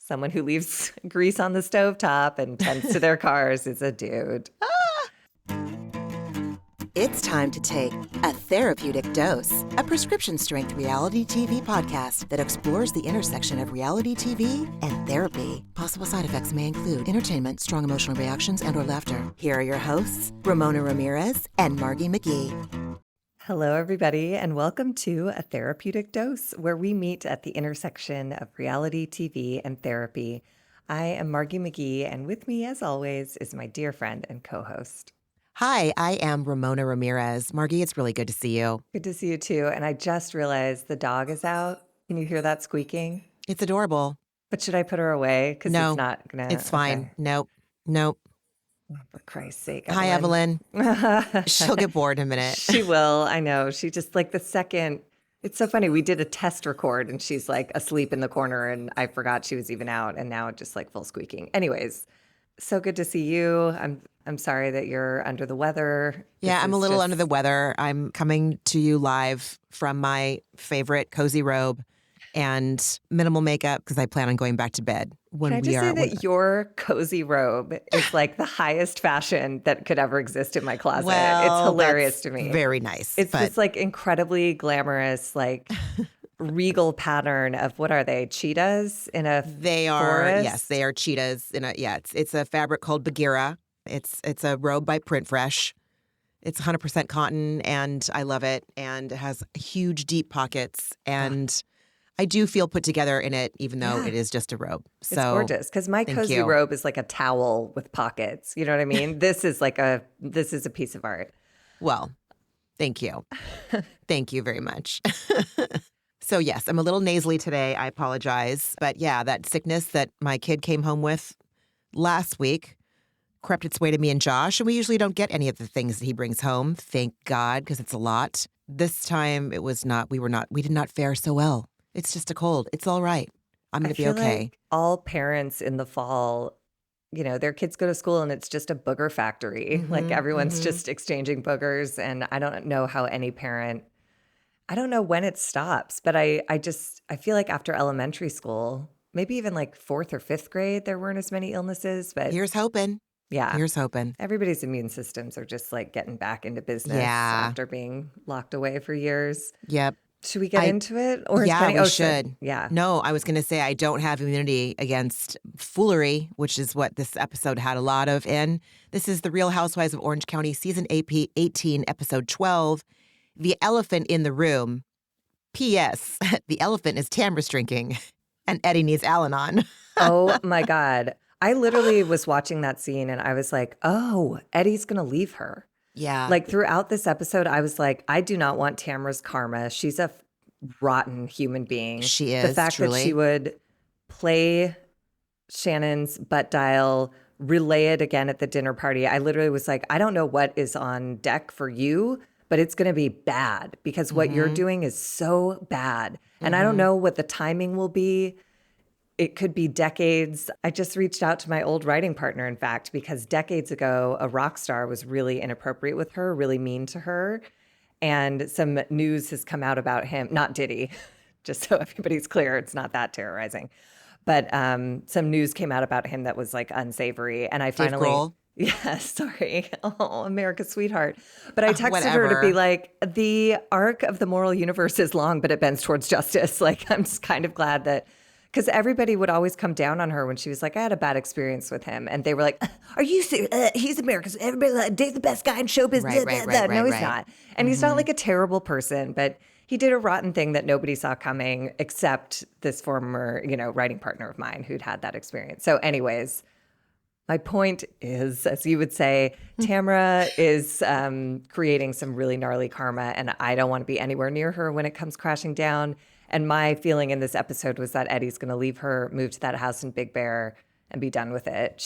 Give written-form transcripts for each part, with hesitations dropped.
Someone who leaves grease on the stovetop and tends to their cars is a dude. It's time to take A Therapeutic Dose, a prescription-strength reality TV podcast that explores the intersection of reality TV and therapy. Possible side effects may include entertainment, strong emotional reactions, and/or laughter. Here are your hosts, Ramona Ramirez and Margie McGee. Hello, everybody, and welcome to A Therapeutic Dose, where we meet at the intersection of reality TV and therapy. I am Margie McGee, and with me, as always, is my dear friend and co-host. Hi, I am Ramona Ramirez. Margie, it's really good to see you. Good to see you, too. And I just realized the dog is out. Can you hear that squeaking? It's adorable. But should I put her away? Because No, it's not going to... It's fine. Nope. Oh, for Christ's sake, Hi, Evelyn. She'll get bored in a minute. She will. I know. She just like the second. It's so funny. We did a test record and she's like asleep in the corner and I forgot she was even out and now it's just like full squeaking. Anyways, so good to see you. I'm sorry that you're under the weather. Yeah, I'm a little under the weather. I'm coming to you live from my favorite cozy robe and minimal makeup because I plan on going back to bed when Can I just say that your cozy robe is like the highest fashion that could ever exist in my closet. Well, it's hilarious to me. Very nice. It's this like incredibly glamorous, like regal pattern of what are they? Cheetahs in a They are, forest? yes, they are cheetahs in a, yeah, it's a fabric called Bagheera. It's a robe by Print Fresh. It's 100% cotton and I love it. And it has huge, deep pockets and I do feel put together in it, even though it is just a robe. So it's gorgeous because my cozy robe is like a towel with pockets. You know what I mean? This is a piece of art. Well, thank you. Thank you very much. So yes, I'm a little nasally today. I apologize. But yeah, that sickness that my kid came home with last week crept its way to me and Josh. And we usually don't get any of the things that he brings home. Thank God, because it's a lot. This time it was not, we did not fare so well. It's just a cold. It's all right. I'm going to be okay. Like all parents in the fall, you know, their kids go to school and it's just a booger factory. Mm-hmm, like everyone's just exchanging boogers. And I don't know how any parent, I don't know when it stops, but I feel like after elementary school, maybe even like 4th or 5th grade, there weren't as many illnesses. But here's hoping. Yeah. Here's hoping. Everybody's immune systems are just like getting back into business after being locked away for years. Yep. Should we get into it? Or yeah, we should. Yeah. No, I was going to say I don't have immunity against foolery, which is what this episode had a lot of in. This is The Real Housewives of Orange County, Season 18, Episode 12, The Elephant in the Room. P.S. The elephant is Tamra's drinking, and Eddie needs Al-Anon. Oh, my God. I literally was watching that scene, and I was like, oh, Eddie's going to leave her. Yeah. Like throughout this episode, I was like, I do not want Tamra's karma. She's a rotten human being. She is, the fact truly. that she would play Shannon's butt dial, relay it again at the dinner party. I literally was like, I don't know what is on deck for you, but it's going to be bad because what you're doing is so bad. And I don't know what the timing will be. It could be decades. I just reached out to my old writing partner, in fact, because decades ago, a rock star was really inappropriate with her, really mean to her. And some news has come out about him, not Diddy, just so everybody's clear, it's not that terrorizing. But some news came out about him that was like unsavory. And I finally, yeah, sorry. Oh, America's sweetheart. But I texted her to be like, the arc of the moral universe is long, but it bends towards justice. Like, I'm just kind of glad that, because everybody would always come down on her when she was like, I had a bad experience with him. And they were like, are you serious? He's America's. Everybody like, Dave's the best guy in show business. No, he's not. And he's not like a terrible person, but he did a rotten thing that nobody saw coming except this former, writing partner of mine who'd had that experience. So anyways, my point is, as you would say, Tamra is creating some really gnarly karma, and I don't want to be anywhere near her when it comes crashing down. And my feeling in this episode was that Eddie's going to leave her, move to that house in Big Bear, and be done with it.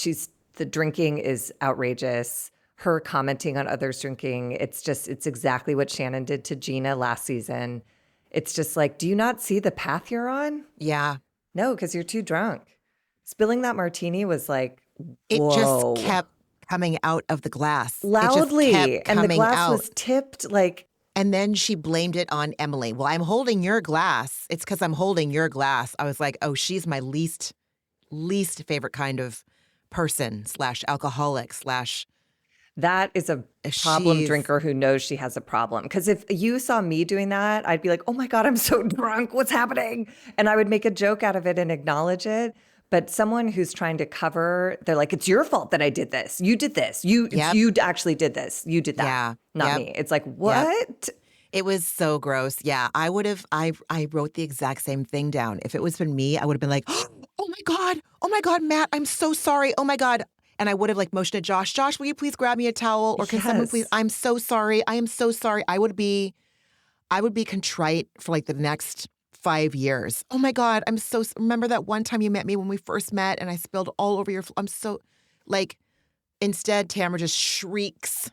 The drinking is outrageous. Her commenting on others drinking, it's exactly what Shannon did to Gina last season. It's just like, do you not see the path you're on? Yeah. No, because you're too drunk. Spilling that martini was like, it whoa. just kept coming out of the glass. Loudly. And the glass out. Was tipped like. And then she blamed it on Emily. Well, I'm holding your glass. It's because I'm holding your glass. I was like, oh, she's my least least favorite kind of person / alcoholic / That is a problem drinker who knows she has a problem. Because if you saw me doing that, I'd be like, oh my God, I'm so drunk. What's happening? And I would make a joke out of it and acknowledge it. But someone who's trying to cover, they're like, it's your fault that I did this. You did this. You actually did this. You did that. Not me. It's like, what? Yep. It was so gross. Yeah, I wrote the exact same thing down. If it was been me, I would have been like, oh my God, Matt, I'm so sorry. Oh my God. And I would have like motioned at Josh, will you please grab me a towel? Or can someone please, I'm so sorry. I am so sorry. I would be contrite for like the next 5 years. Oh my God, remember that one time you met me when we first met and I spilled all over your, I'm so, like, instead Tamra just shrieks.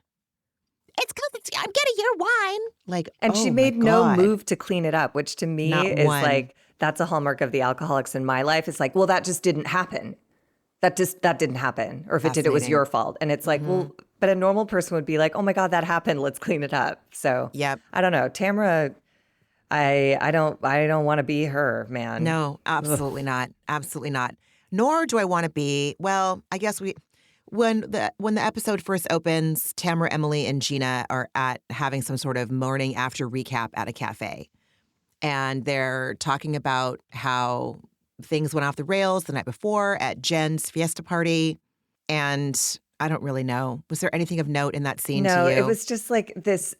It's because I'm getting your wine. Like, and she made no move to clean it up, which to me is like, that's a hallmark of the alcoholics in my life. It's like, well, that just didn't happen. That didn't happen. Or if it did, it was your fault. And it's like, well, but a normal person would be like, oh my God, that happened. Let's clean it up. So I don't know. Tamra, I don't want to be her, man. No, absolutely not. Absolutely not. Nor do I want to be, well, I guess when the episode first opens, Tamra, Emily, and Gina are having some sort of morning after recap at a cafe. And they're talking about how things went off the rails the night before at Jen's fiesta party. And I don't really know. Was there anything of note in that scene to you? No, it was just like this.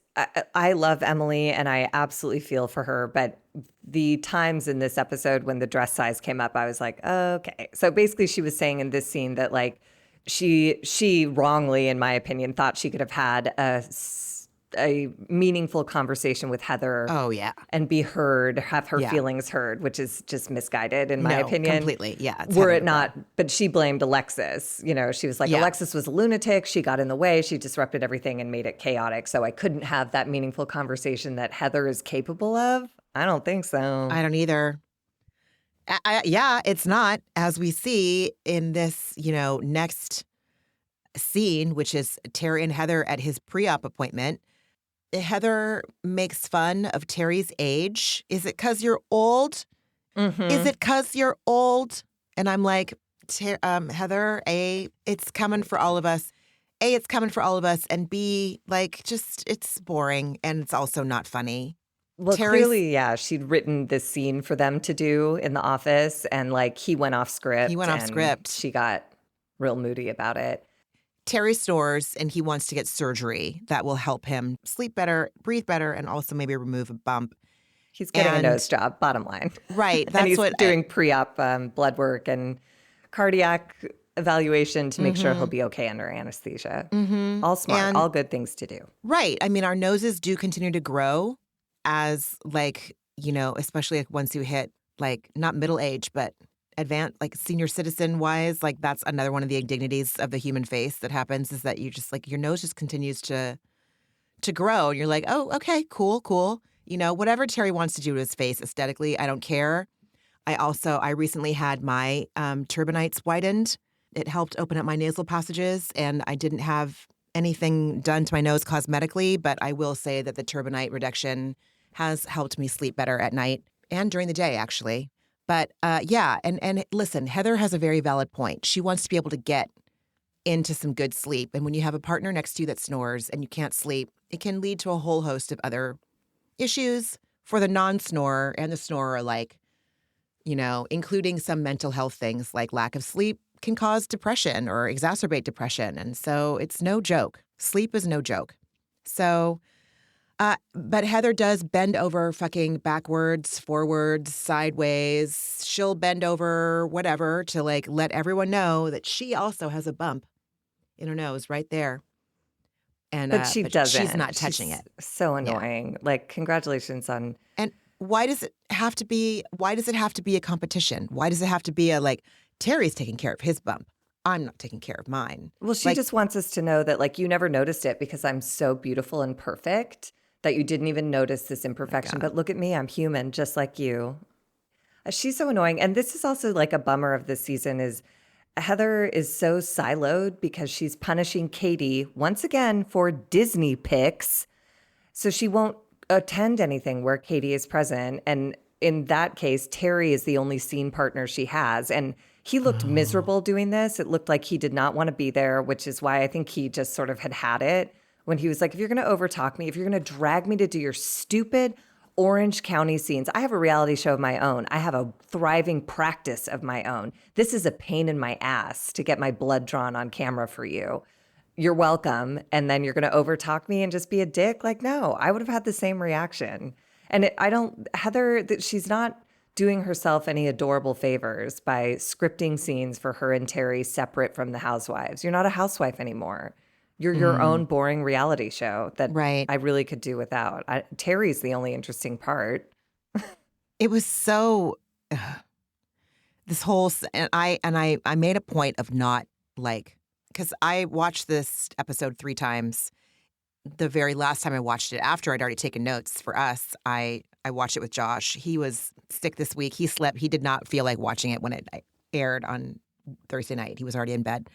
I love Emily and I absolutely feel for her. But the times in this episode when the dress size came up, I was like, okay. So basically she was saying in this scene that like she wrongly, in my opinion, thought she could have had a meaningful conversation with Heather. Oh, yeah. And be heard, have her feelings heard, which is just misguided in my opinion. Completely. Yeah. Were it not, but she blamed Alexis. You know, she was like, Alexis was a lunatic. She got in the way. She disrupted everything and made it chaotic. So I couldn't have that meaningful conversation that Heather is capable of. I don't think so. I don't either. It's not, as we see in this, next scene, which is Terry and Heather at his pre-op appointment. Heather makes fun of Terry's age. Is it because you're old? Mm-hmm. Is it because you're old? And I'm like, Heather, A, it's coming for all of us. A, it's coming for all of us. And B, like, just, it's boring. And it's also not funny. Well, clearly, she'd written this scene for them to do in the office. And like, he went off script. She got real moody about it. Terry snores and he wants to get surgery that will help him sleep better, breathe better, and also maybe remove a bump. He's getting a nose job, bottom line. Right. That's and he's doing pre-op blood work and cardiac evaluation to make sure he'll be okay under anesthesia. Mm-hmm. All smart, all good things to do. Right. I mean, our noses do continue to grow as like, especially like once you hit like not middle age, but advanced, like senior citizen wise, like that's another one of the indignities of the human face that happens is that you just like your nose just continues to grow. And you're like, oh, okay, cool. Whatever Terry wants to do to his face aesthetically, I don't care. I recently had my turbinates widened. It helped open up my nasal passages and I didn't have anything done to my nose cosmetically, but I will say that the turbinate reduction has helped me sleep better at night and during the day, actually. But and listen, Heather has a very valid point. She wants to be able to get into some good sleep. And when you have a partner next to you that snores and you can't sleep, it can lead to a whole host of other issues for the non-snorer and the snorer alike, including some mental health things like lack of sleep can cause depression or exacerbate depression. And so it's no joke. Sleep is no joke. So but Heather does bend over fucking backwards, forwards, sideways. She'll bend over whatever to like let everyone know that she also has a bump in her nose right there. And but she doesn't. She's not touching it. So annoying. Yeah. Like congratulations on. And why does it have to be a competition? Why does it have to be a like Terry's taking care of his bump? I'm not taking care of mine. Well, she just wants us to know that like you never noticed it because I'm so beautiful and perfect. That you didn't even notice this imperfection. But look at me, I'm human, just like you. She's so annoying. And this is also like a bummer of this season is Heather is so siloed because she's punishing Katie once again for Disney pics. So she won't attend anything where Katie is present. And in that case, Terry is the only scene partner she has. And He looked Oh. miserable doing this. It looked like he did not want to be there, which is why I think he just sort of had it when he was like, if you're going to overtalk me, if you're going to drag me to do your stupid Orange County scenes, I have a reality show of my own. I have a thriving practice of my own. This is a pain in my ass to get my blood drawn on camera for you. You're welcome. And then you're going to overtalk me and just be a dick? Like, no, I would have had the same reaction. And Heather, she's not doing herself any adorable favors by scripting scenes for her and Terry separate from the housewives. You're not a housewife anymore. You're your Mm, own boring reality show that right. I really could do without. Terry's the only interesting part. It was so this whole and I made a point of not like, because I watched this episode 3 times. The very last time I watched it, after I'd already taken notes for us, I watched it with Josh. He was sick this week. He slept. He did not feel like watching it when it aired on Thursday night. He was already in bed.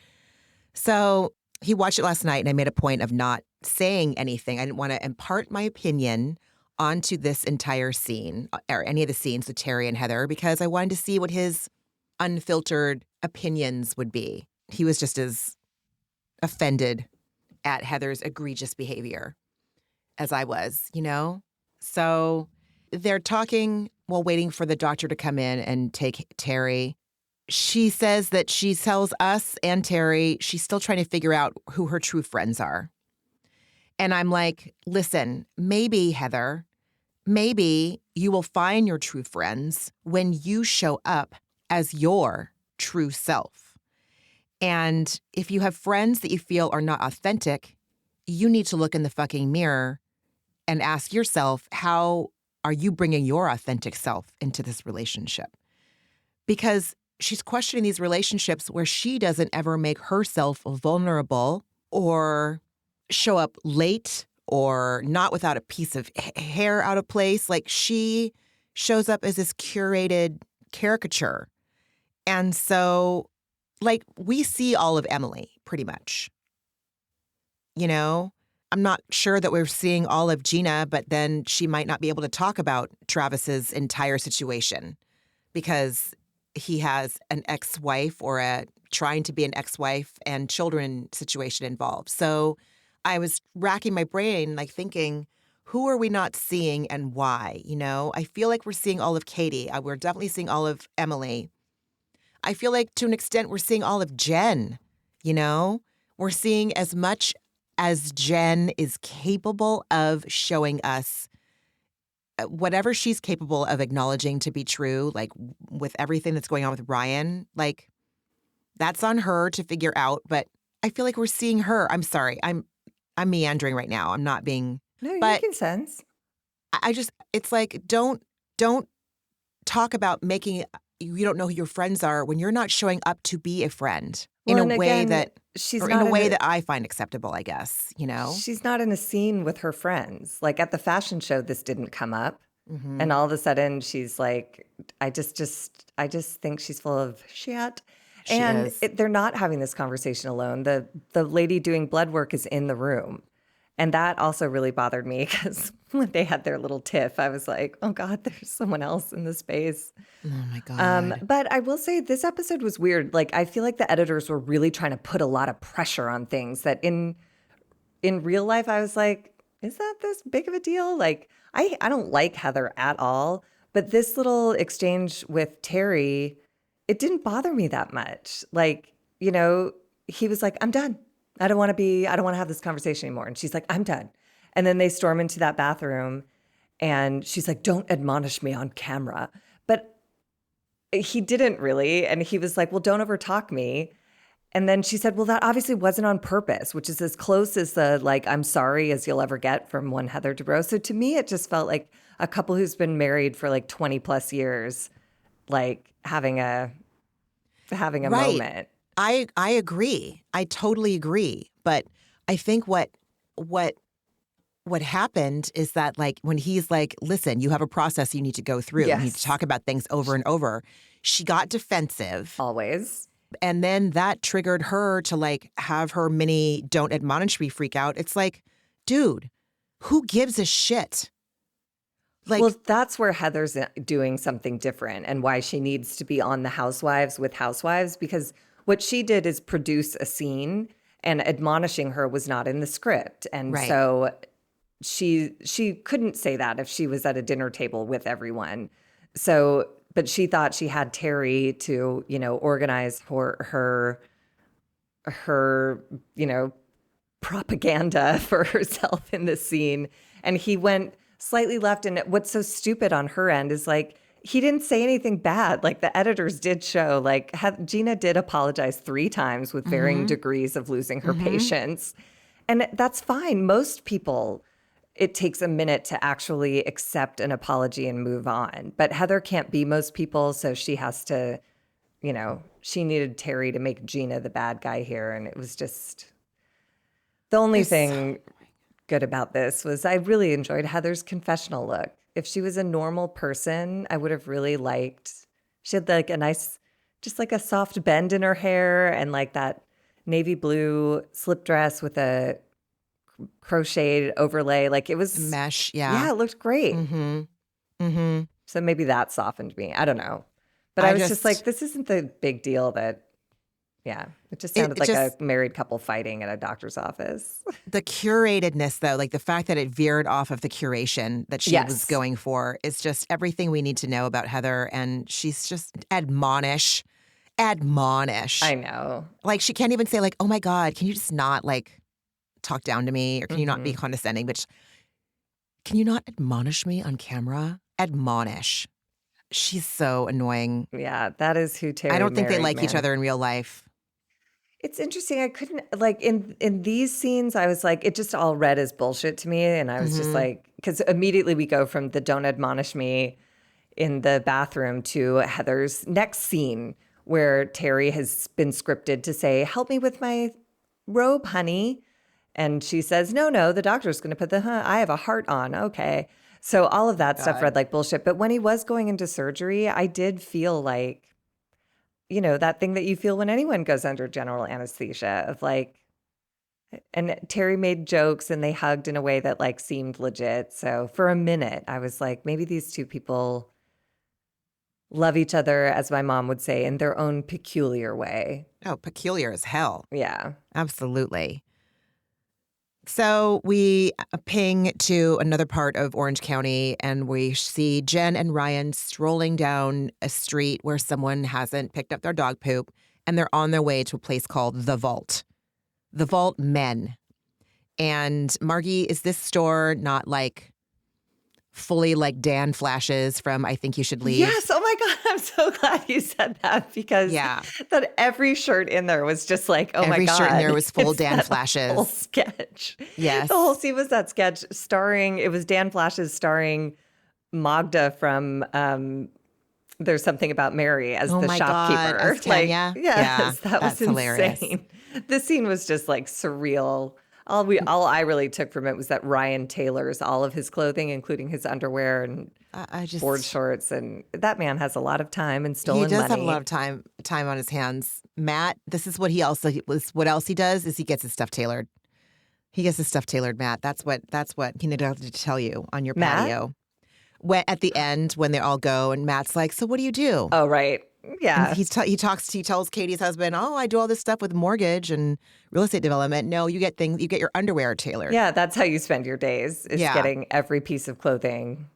So he watched it last night, and I made a point of not saying anything. I didn't want to impart my opinion onto this entire scene or any of the scenes with Terry and Heather because I wanted to see what his unfiltered opinions would be. He was just as offended at Heather's egregious behavior as I was, you know? So they're talking while waiting for the doctor to come in and take Terry. She says that she tells us and Terry she's still trying to figure out who her true friends are. And I'm like, listen, maybe, Heather, maybe you will find your true friends when you show up as your true self. And if you have friends that you feel are not authentic, you need to look in the fucking mirror and ask yourself, how are you bringing your authentic self into this relationship? Because she's questioning these relationships where she doesn't ever make herself vulnerable or show up late or not without a piece of hair out of place. Like, she shows up as this curated caricature. And so, like, we see all of Emily pretty much. You know, I'm not sure that we're seeing all of Gina, but then she might not be able to talk about Travis's entire situation because he has an ex-wife or a trying to be an ex-wife and children situation involved. So I was racking my brain, like thinking, who are we not seeing and why? You know, I feel like we're seeing all of Katie. We're definitely seeing all of Emily. I feel like to an extent we're seeing all of Jen, you know? We're seeing as much as Jen is capable of showing us whatever she's capable of acknowledging to be true, like with everything that's going on with Ryan, like that's on her to figure out. But I feel like we're seeing her. I'm sorry. I'm meandering right now. I'm not being. No, you're But making sense. I just, it's like, don't talk about making, you don't know who your friends are when you're not showing up to be a friend in Well, a and way again, that, she's or in not a in way a, that I find acceptable, I guess, you know? she's not in a scene with her friends. Like at the fashion show, this didn't come up. Mm-hmm. And all of a sudden she's like, I just think she's full of shit. She And is. they're not having this conversation alone. The lady doing blood work is in the room. And that also really bothered me because when they had their little tiff, I was like, oh God, there's someone else in the space. Oh my God. But I will say this episode was weird. Like, I feel like the editors were really trying to put a lot of pressure on things that in real life, I was like, is that this big of a deal? Like, I don't like Heather at all. But this little exchange with Terry, it didn't bother me that much. Like, you know, he was like, I'm done. I don't want to have this conversation anymore. And she's like, I'm done. And then they storm into that bathroom and she's like, don't admonish me on camera. But he didn't really. And he was like, well, don't overtalk me. And then she said, well, that obviously wasn't on purpose, which is as close as the, like, I'm sorry as you'll ever get from one Heather Dubrow. So to me, it just felt like a couple who's been married for like 20 plus years, like having a Right. moment. I agree. I totally agree. But I think what happened is that, like, when he's like, listen, you have a process you need to go through. You need to Yes. talk about things over and over. She got defensive. Always. And then that triggered her to, like, have her mini don't admonish me freak out. It's like, dude, who gives a shit? Like, Well, that's where Heather's doing something different and why she needs to be on the Housewives with Housewives, because what she did is produce a scene and admonishing her was not in the script. And right. so she couldn't say that if she was at a dinner table with everyone. So, but she thought she had Terry to, organize her, propaganda for herself in this scene. And he went slightly left. And what's so stupid on her end is like, he didn't say anything bad. Like the editors did show, like Gina did apologize 3 times with varying degrees of losing her patience. And that's fine. Most people, it takes a minute to actually accept an apology and move on. But Heather can't be most people. So she has to, she needed Terry to make Gina the bad guy here. And it was just the only thing good about this was I really enjoyed Heather's confessional look. If she was a normal person, I would have really liked, she had like a nice, just like a soft bend in her hair and like that navy blue slip dress with a crocheted overlay. Like it was Mesh, yeah, it looked great. So maybe that softened me. I don't know. But I was just like, this isn't the big deal that, yeah, it just sounded like a married couple fighting at a doctor's office. The curatedness, though, like the fact that it veered off of the curation that she was going for is just everything we need to know about Heather. And she's just admonish. I know. Like she can't even say like, oh my God, can you just not like talk down to me or can you not be condescending? But can you not admonish me on camera? Admonish. She's so annoying. Yeah, that is who Terry I don't think they married, like each other in real life. It's interesting. I couldn't like in these scenes. I was like, it just all read as bullshit to me, and I was just like, because immediately we go from the "don't admonish me" in the bathroom to Heather's next scene, where Terry has been scripted to say, "Help me with my robe, honey," and she says, "No, the doctor's going to put I have a heart on." Okay, so all of that stuff read like bullshit. But when he was going into surgery, I did feel like, that thing that you feel when anyone goes under general anesthesia of like, and Terry made jokes and they hugged in a way that like seemed legit. So for a minute, I was like, maybe these two people love each other, as my mom would say, in their own peculiar way. Oh, peculiar as hell. Yeah. Absolutely. So we ping to another part of Orange County and we see Jen and Ryan strolling down a street where someone hasn't picked up their dog poop and they're on their way to a place called The Vault. The Vault Men. And Margie, is this store not like fully like Dan Flashes from I Think You Should Leave? Yes. Oh my God. I'm so glad you said that because that every shirt in there was just like, oh my God. Every shirt in there was full Dan Flashes. Whole sketch. Yes. The whole scene was that sketch it was Dan Flashes starring Magda from There's Something About Mary as the shopkeeper. God, as Tanya? Yes, that was insane. Hilarious. This scene was just like surreal. All I really took from it was that Ryan tailors all of his clothing, including his underwear and board shorts. And that man has a lot of time and stolen money. He does have a lot of time on his hands. Matt, this is what what else he does is he gets his stuff tailored. He gets his stuff tailored, Matt. That's what he neglected to tell you on your patio. At the end, when they all go, and Matt's like, "So what do you do?" Oh, right. Yeah. And he tells Katie's husband, "Oh, I do all this stuff with mortgage and real estate development." No, you get your underwear tailored. Yeah, that's how you spend your days, is getting every piece of clothing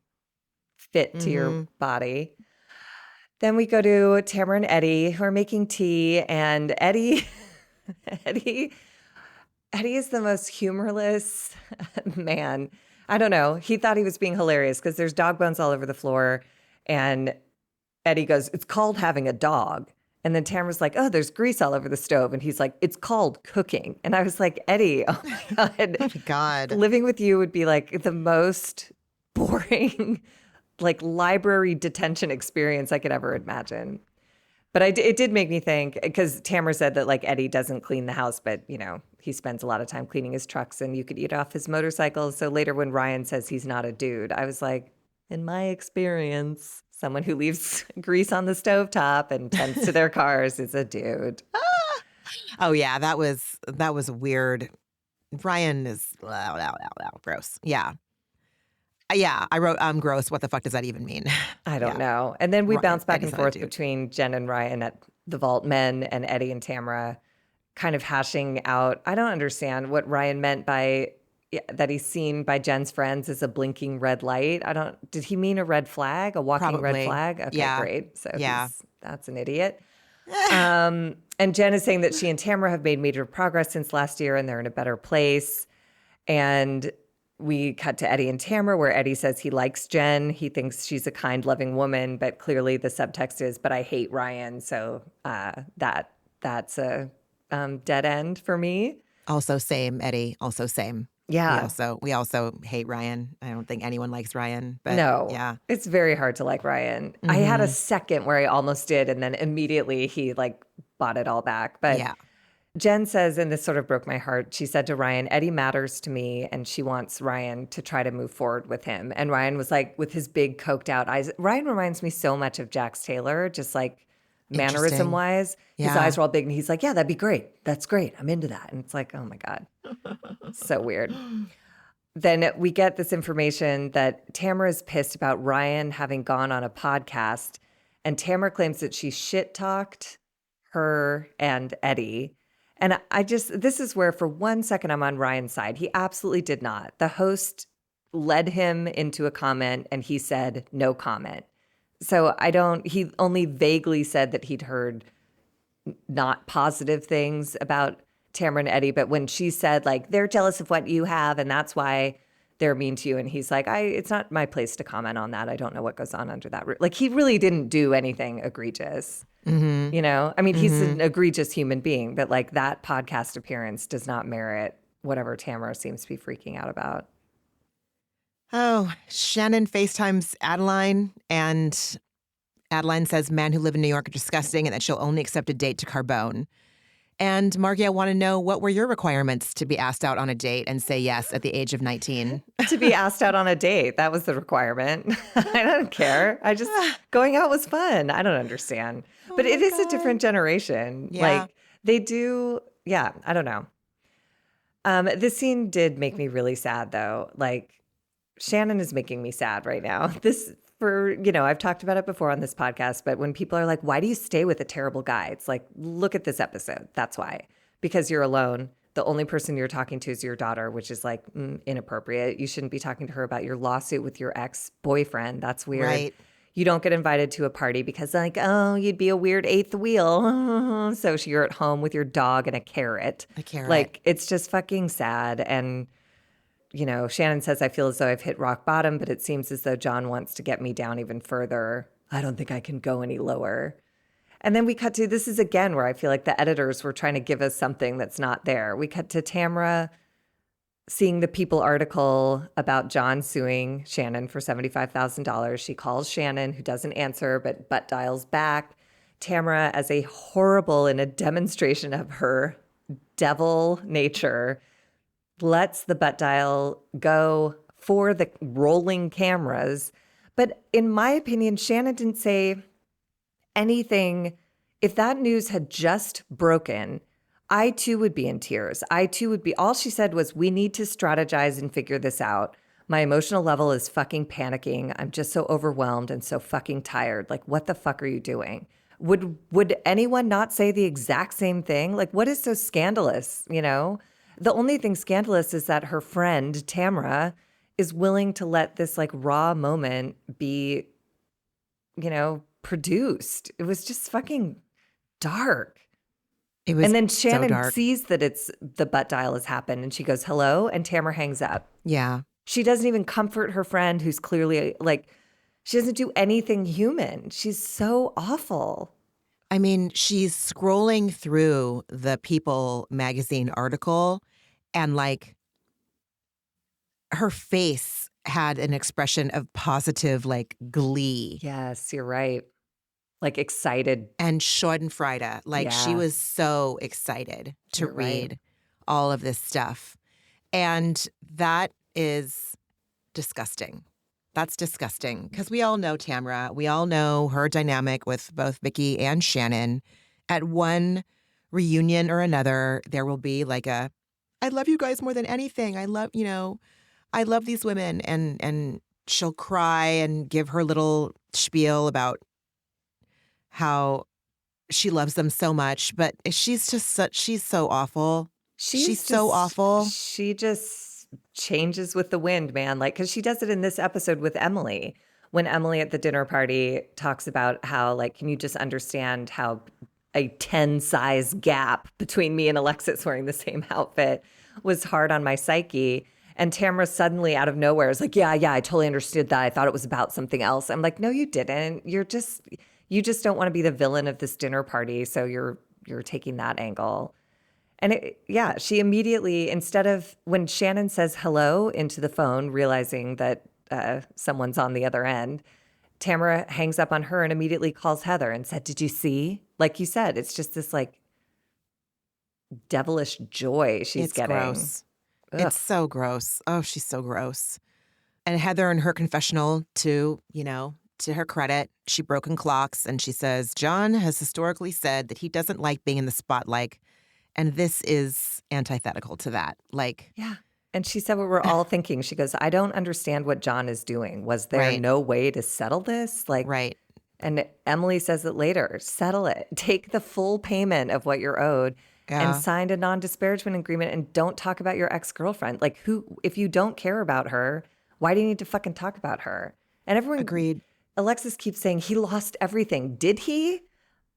fit to your body. Then we go to Tamra and Eddie, who are making tea, and Eddie is the most humorless man. I don't know. He thought he was being hilarious because there's dog bones all over the floor, and Eddie goes, "It's called having a dog." And then Tamara's like, "Oh, there's grease all over the stove." And he's like, "It's called cooking." And I was like, Eddie, oh my God. Oh my God. Living with you would be like the most boring, like library detention experience I could ever imagine. But it did make me think, because Tamara said that like Eddie doesn't clean the house, but he spends a lot of time cleaning his trucks and you could eat off his motorcycle. So later when Ryan says he's not a dude, I was like, in my experience, someone who leaves grease on the stovetop and tends to their cars is a dude. Oh yeah, that was weird. Ryan is gross. Yeah. Yeah, I wrote, gross. What the fuck does that even mean? I don't Yeah. know. And then we bounce back Eddie's and not a forth dude. between Jen and Ryan at the Vault Men and Eddie and Tamra kind of hashing out. I don't understand what Ryan meant by that he's seen by Jen's friends as a blinking red light. Did he mean a red flag, a walking red Probably. flag? Okay, Yeah. great. So Yeah. that's an idiot. And Jen is saying that she and Tamra have made major progress since last year and they're in a better place. And we cut to Eddie and Tamra where Eddie says he likes Jen. He thinks she's a kind, loving woman, but clearly the subtext is, but I hate Ryan. So that's a dead end for me. Also same, Eddie. Also same. Yeah. We also hate Ryan. I don't think anyone likes Ryan. But No, yeah. it's very hard to like Ryan. I had a second where I almost did, and then immediately he like bought it all back. But Yeah. Jen says, and this sort of broke my heart, she said to Ryan, Eddie matters to me, and she wants Ryan to try to move forward with him. And Ryan was like, with his big coked out eyes. Ryan reminds me so much of Jax Taylor, just like mannerism wise. His Yeah. eyes were all big, and he's like, yeah, that'd be great. That's great. I'm into that. And it's like, oh my God. So weird. Then we get this information that Tamra is pissed about Ryan having gone on a podcast, and Tamra claims that she shit-talked her and Eddie. And this is where for 1 second I'm on Ryan's side. He absolutely did not. The host led him into a comment and he said no comment. So he only vaguely said that he'd heard not positive things about Tamra and Eddie, but when she said like, they're jealous of what you have and that's why they're mean to you. And he's like, it's not my place to comment on that. I don't know what goes on under that. Like he really didn't do anything egregious. You know, I mean, he's an egregious human being, but like that podcast appearance does not merit whatever Tamra seems to be freaking out about. Oh, Shannon FaceTimes Adeline, and Adeline says men who live in New York are disgusting and that she'll only accept a date to Carbone. And Margie, I want to know, what were your requirements to be asked out on a date and say yes at the age of 19? To be asked out on a date. That was the requirement. I don't care. Going out was fun. I don't understand. But it is a different generation. Yeah. Like they do. Yeah, I don't know. This scene did make me really sad though. Like Shannon is making me sad right now. I've talked about it before on this podcast, but when people are like, why do you stay with a terrible guy? It's like, look at this episode. That's why. Because you're alone. The only person you're talking to is your daughter, which is like inappropriate. You shouldn't be talking to her about your lawsuit with your ex-boyfriend. That's weird. Right. You don't get invited to a party because like, oh, you'd be a weird eighth wheel. So you're at home with your dog and a carrot. A carrot. Like, it's just fucking sad. And you know, Shannon says, I feel as though I've hit rock bottom, but it seems as though John wants to get me down even further. I don't think I can go any lower. And then we cut to, this is again where I feel like the editors were trying to give us something that's not there. We cut to Tamra seeing the People article about John suing Shannon for $75,000. She calls Shannon, who doesn't answer, but butt dials back. Tamra, as a horrible in a demonstration of her devil nature, lets the butt dial go for the rolling cameras. But in my opinion, Shannon didn't say anything. If that news had just broken, I too would be in tears. All she said was, we need to strategize and figure this out. My emotional level is fucking panicking. I'm just so overwhelmed and so fucking tired. Like, what the fuck are you doing? Would anyone not say the exact same thing? Like, what is so scandalous, you know? The only thing scandalous is that her friend, Tamra, is willing to let this like raw moment be, you know, produced. It was just fucking dark. It was and then so Shannon dark. sees that it's the butt dial has happened and she goes, hello. And Tamra hangs up. Yeah. She doesn't even comfort her friend who's clearly like, she doesn't do anything human. She's so awful. I mean, she's scrolling through the People magazine article and like her face had an expression of positive like glee. Yes, you're right. Like excited. And Schadenfreude. Like she Yeah. was so excited to You're right. read all of this stuff. And that is disgusting. That's disgusting because we all know Tamra. We all know her dynamic with both Vicky and Shannon. At one reunion or another, there will be like I love you guys more than anything. I love these women. And she'll cry and give her little spiel about how she loves them so much, but she's so awful. She's so awful. She just changes with the wind, man. Like, because she does it in this episode with Emily. When Emily at the dinner party talks about how, like, can you just understand how a 10 size gap between me and Alexis wearing the same outfit was hard on my psyche. And Tamra suddenly out of nowhere is like, yeah, I totally understood that. I thought it was about something else. I'm like, no, you didn't. You just don't want to be the villain of this dinner party. So you're taking that angle. And she immediately, instead of when Shannon says hello into the phone, realizing that someone's on the other end, Tamra hangs up on her and immediately calls Heather and said, did you see? Like you said, it's just this like devilish joy she's getting. Gross. It's so gross. Oh, she's so gross. And Heather in her confessional to her credit, she broken clocks and she says, John has historically said that he doesn't like being in the spotlight. And this is antithetical to that. Like, yeah. And she said what we're all thinking. She goes, I don't understand what John is doing. Was there no way to settle this? Like, right. And Emily says it later, settle it. Take the full payment of what you're owed and signed a non-disparagement agreement and don't talk about your ex-girlfriend. Like, if you don't care about her, why do you need to fucking talk about her? And everyone agreed. Alexis keeps saying he lost everything. Did he?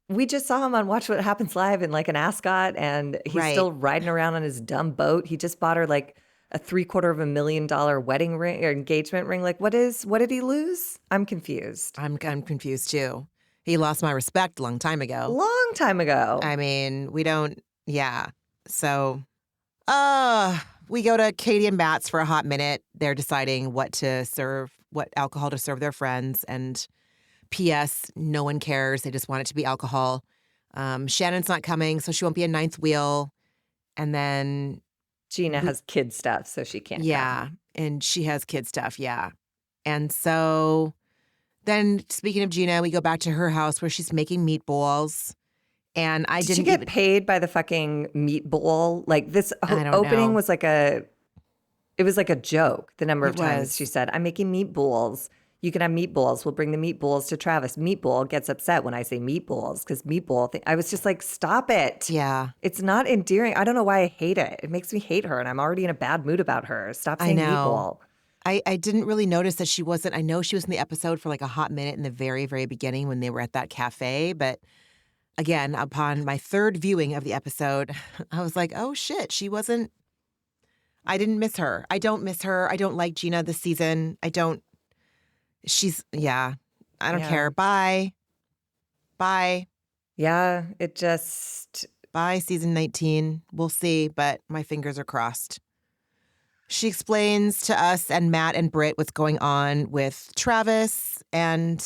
We just saw him on Watch What Happens Live in like an ascot and he's still riding around on his dumb boat. He just bought her like a $750,000 wedding ring or engagement ring. Like, what did he lose? I'm confused. I'm confused too. He lost my respect a long time ago. Long time ago. I mean, we don't, yeah. So, we go to Katie and Matt's for a hot minute. They're deciding what alcohol to serve their friends. And P.S., no one cares. They just want it to be alcohol. Shannon's not coming, so she won't be a ninth wheel. And then Gina has kid stuff, so she can't come. And she has kid stuff, yeah. And so then, speaking of Gina, we go back to her house where she's making meatballs. And Did she get paid by the fucking meatball? Like, this opening was like it was like a joke, the number of times she said, I'm making meatballs. You can have meatballs. We'll bring the meatballs to Travis. Meatball gets upset when I say meatballs because I was just like, stop it. Yeah. It's not endearing. I don't know why I hate it. It makes me hate her and I'm already in a bad mood about her. Stop saying meatball. I didn't really notice that she wasn't. I know she was in the episode for like a hot minute in the very, very beginning when they were at that cafe. But again, upon my third viewing of the episode, I was like, oh shit, she wasn't. I didn't miss her. I don't miss her. I don't like Gina this season. I don't care. Bye. Yeah, Bye, season 19. We'll see, but my fingers are crossed. She explains to us and Matt and Britt what's going on with Travis, and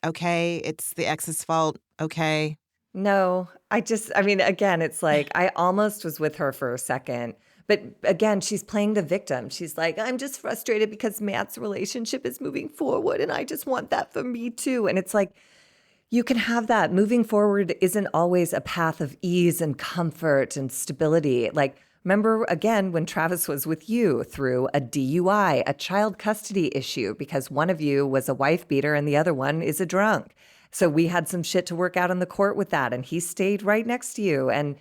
okay, it's the ex's fault. Okay. No, again, it's like I almost was with her for a second. But again, she's playing the victim. She's like, I'm just frustrated because Matt's relationship is moving forward and I just want that for me too. And it's like, you can have that. Moving forward isn't always a path of ease and comfort and stability. Like, remember, again, when Travis was with you through a DUI, a child custody issue, because one of you was a wife beater and the other one is a drunk. So we had some shit to work out in the court with that. And he stayed right next to you. And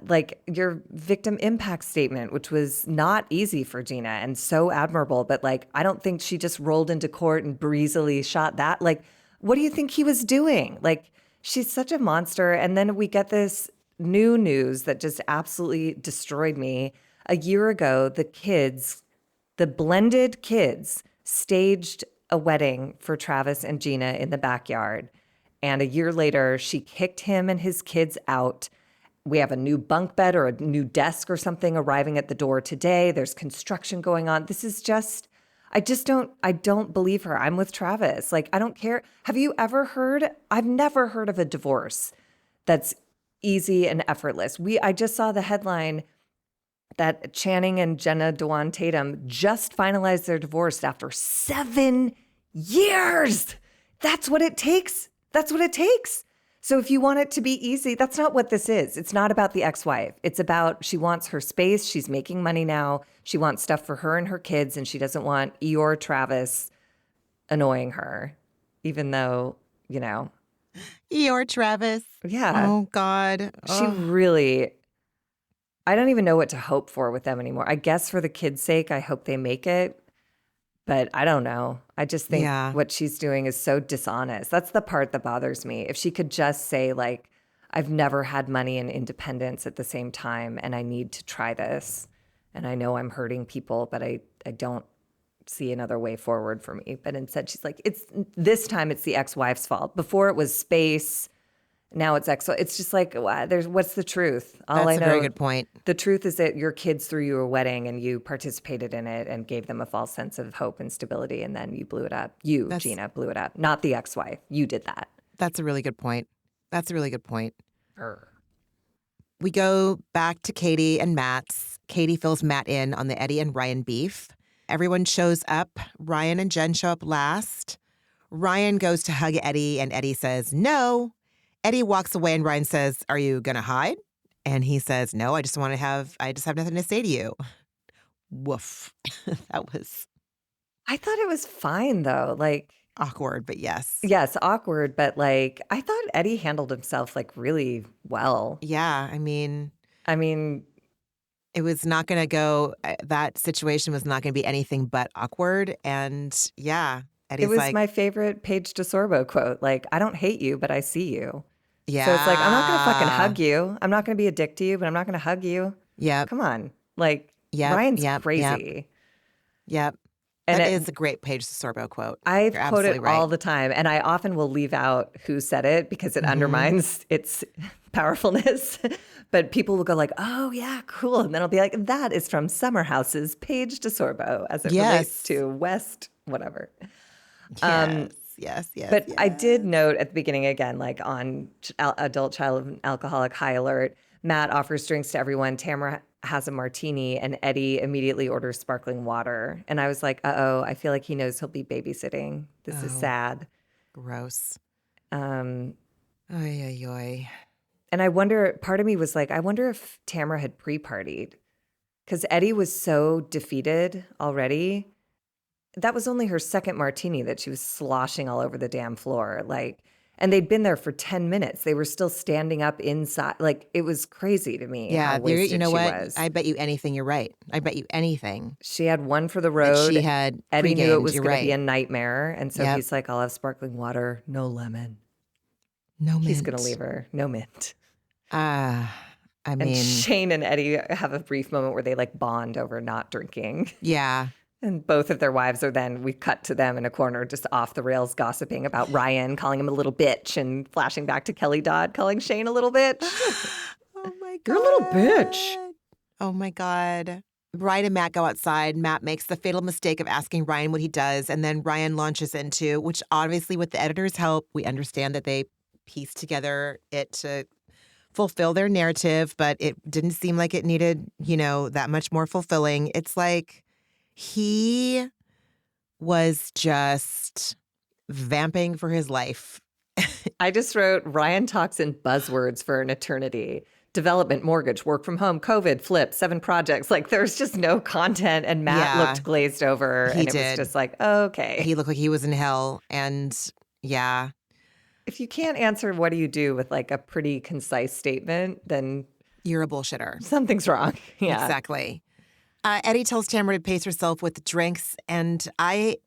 like your victim impact statement, which was not easy for Gina and so admirable, but like, I don't think she just rolled into court and breezily shot that. Like, what do you think he was doing? Like, she's such a monster. And then we get this new news that just absolutely destroyed me. A year ago, the blended kids staged a wedding for Travis and Gina in the backyard. And a year later, she kicked him and his kids out. We have a new bunk bed or a new desk or something arriving at the door today. There's construction going on. This is just, I don't believe her. I'm with Travis. Like, I don't care. Have you ever heard? I've never heard of a divorce that's easy and effortless. I just saw the headline that Channing and Jenna Dewan Tatum just finalized their divorce after 7 years. That's what it takes. That's what it takes. So if you want it to be easy, that's not what this is. It's not about the ex-wife. It's about she wants her space. She's making money now. She wants stuff for her and her kids, and she doesn't want Eeyore Travis annoying her, even though, you know, You're Travis. yeah, Oh, God. she really, I don't even know what to hope for with them anymore. I guess for the kids' sake, I hope they make it. But I don't know. I just think Yeah. what she's doing is so dishonest. That's the part that bothers me. If she could just say, like, I've never had money and independence at the same time, and I need to try this. And I know I'm hurting people, but I don't see another way forward for me. But instead, she's like, it's this time it's the ex-wife's fault. Before it was space. Now it's ex. It's just like, what's the truth? All That's I a know, very good point. The truth is that your kids threw you a wedding and you participated in it and gave them a false sense of hope and stability, and then you blew it up. Gina, blew it up, not the ex-wife. You did that. That's a really good point. That's a really good point. Her. We go back to Katie and Matt's. Katie fills Matt in on the Eddie and Ryan beef. Everyone shows up. Ryan and Jen show up last. Ryan goes to hug Eddie, and Eddie says, no. Eddie walks away, and Ryan says, are you going to hide? And he says, no, I just have nothing to say to you. Woof. That was I thought it was fine, though. Like, awkward, but yes. yes, awkward, but like, I thought Eddie handled himself like really well. Yeah, I mean, it was not going to go, that situation was not going to be anything but awkward. And yeah, Eddie's It was like, my favorite Paige DeSorbo quote. Like, I don't hate you, but I see you. yeah. So it's like, I'm not going to fucking hug you. I'm not going to be a dick to you, but I'm not going to hug you. Yeah. Come on. Like, Yep, Ryan's yep, crazy. Yep. And That is a great Paige Sorbo quote. I You're quote it absolutely right. all the time, and I often will leave out who said it because it undermines its powerfulness. But people will go like, oh, yeah, cool. And then I'll be like, that is from Summer House's Paige DeSorbo as it relates to West, whatever. Yes. But I did note at the beginning again, like on Adult Child Alcoholic High Alert, Matt offers drinks to everyone. Tamra has a martini, and Eddie immediately orders sparkling water. And I was like, uh-oh, I feel like he knows he'll be babysitting. This is sad. Gross. Um, Oy, oy, oy. and I wonder, part of me was like, I wonder if Tamra had pre-partied. Because Eddie was so defeated already. That was only her second martini that she was sloshing all over the damn floor. Like, and they'd been there for 10 minutes. They were still standing up inside. Like, it was crazy to me Yeah, how wasted you know she what? was. I bet you anything you're right. I bet you anything. She had one for the road. She had Eddie knew it was you're going to be a right. nightmare. And so Yep. he's like, I'll have sparkling water, no lemon. No mint. He's going to leave her, no mint. I And mean, Shane and Eddie have a brief moment where they like bond over not drinking. yeah. And both of their wives are then, we cut to them in a corner just off the rails gossiping about Ryan, calling him a little bitch, and flashing back to Kelly Dodd calling Shane a little bitch. Oh my God. You're a little bitch. Oh my God. Ryan and Matt go outside. Matt makes the fatal mistake of asking Ryan what he does. And then Ryan launches into, which obviously with the editor's help, we understand that they pieced together it to fulfill their narrative, but it didn't seem like it needed, that much more fulfilling. It's like he was just vamping for his life. I just wrote, Ryan talks in buzzwords for an eternity. Development, mortgage, work from home, COVID, flip, 7 projects. Like, there's just no content. And Matt looked glazed over. He and it did. was just like, okay. He looked like he was in hell. And yeah. If you can't answer what do you do with like a pretty concise statement, then You're a bullshitter. something's wrong. Yeah. Exactly. Eddie tells Tamra to pace herself with the drinks. And I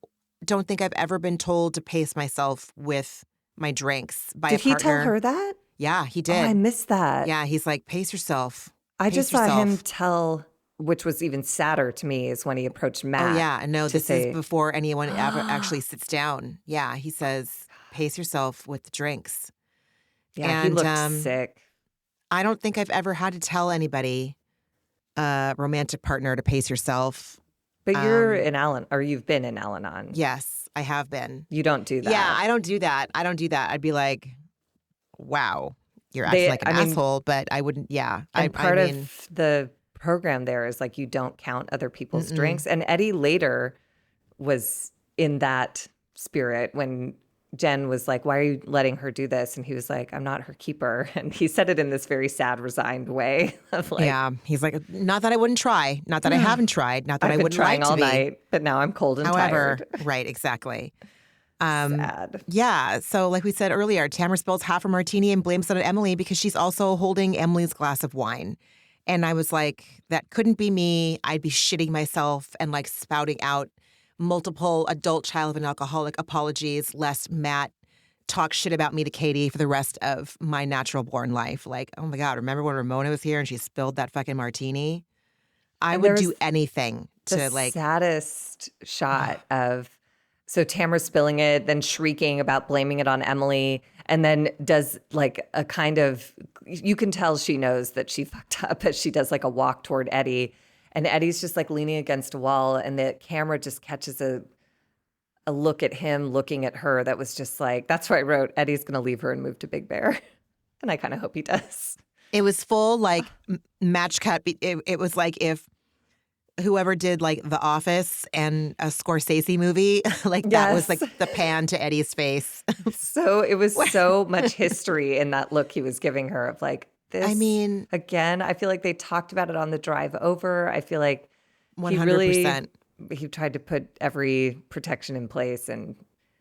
don't think I've ever been told to pace myself with my drinks by a partner. Did he tell her that? Yeah, he Oh, did. I missed that. Yeah, he's like, pace yourself. I Pace just saw him yourself. tell, which was even sadder to me, is when he approached Matt. Oh, yeah. No, to this say, is before anyone ever actually sits down. Yeah, he says, pace yourself with the drinks. Yeah, he And, looked sick. I don't think I've ever had to tell anybody, romantic partner, to pace yourself. But you're in you've been in Al-Anon. Yes, I have been. You don't do that. Yeah, I don't do that. I'd be like, wow, you're acting like an asshole, but I wouldn't, yeah. And part of the program there is like you don't count other people's drinks. And Eddie later was in that spirit when Jen was like, why are you letting her do this? And he was like, I'm not her keeper. And he said it in this very sad, resigned way of like, yeah, he's like, not that I wouldn't try, not that I haven't tried, not that I've I been wouldn't trying like to all be. night, but now I'm cold and However, tired. right, exactly. Sad. Yeah. So like we said earlier, Tamra spills half a martini and blames it on Emily because she's also holding Emily's glass of wine. And I was like, that couldn't be me. I'd be shitting myself and like spouting out multiple adult child of an alcoholic apologies, lest Matt talk shit about me to Katie for the rest of my natural born life. Like, oh my God, remember when Ramona was here and she spilled that fucking martini? I And would there do was anything the to like, saddest shot of so Tamra spilling it, then shrieking about blaming it on Emily, and then does like a kind of, you can tell she knows that she fucked up as she does like a walk toward Eddie. And Eddie's just like leaning against a wall, and the camera just catches a look at him looking at her that was just like, that's why I wrote Eddie's going to leave her and move to Big Bear. And I kind of hope he does. it was full like match cut. It was like if whoever did like The Office and a Scorsese movie, like that was like Yes. the pan to Eddie's face. So it was so much history in that look he was giving her of like, this I mean, again. I feel like they talked about it on the drive over. I feel like he 100%. really, he tried to put every protection in place. And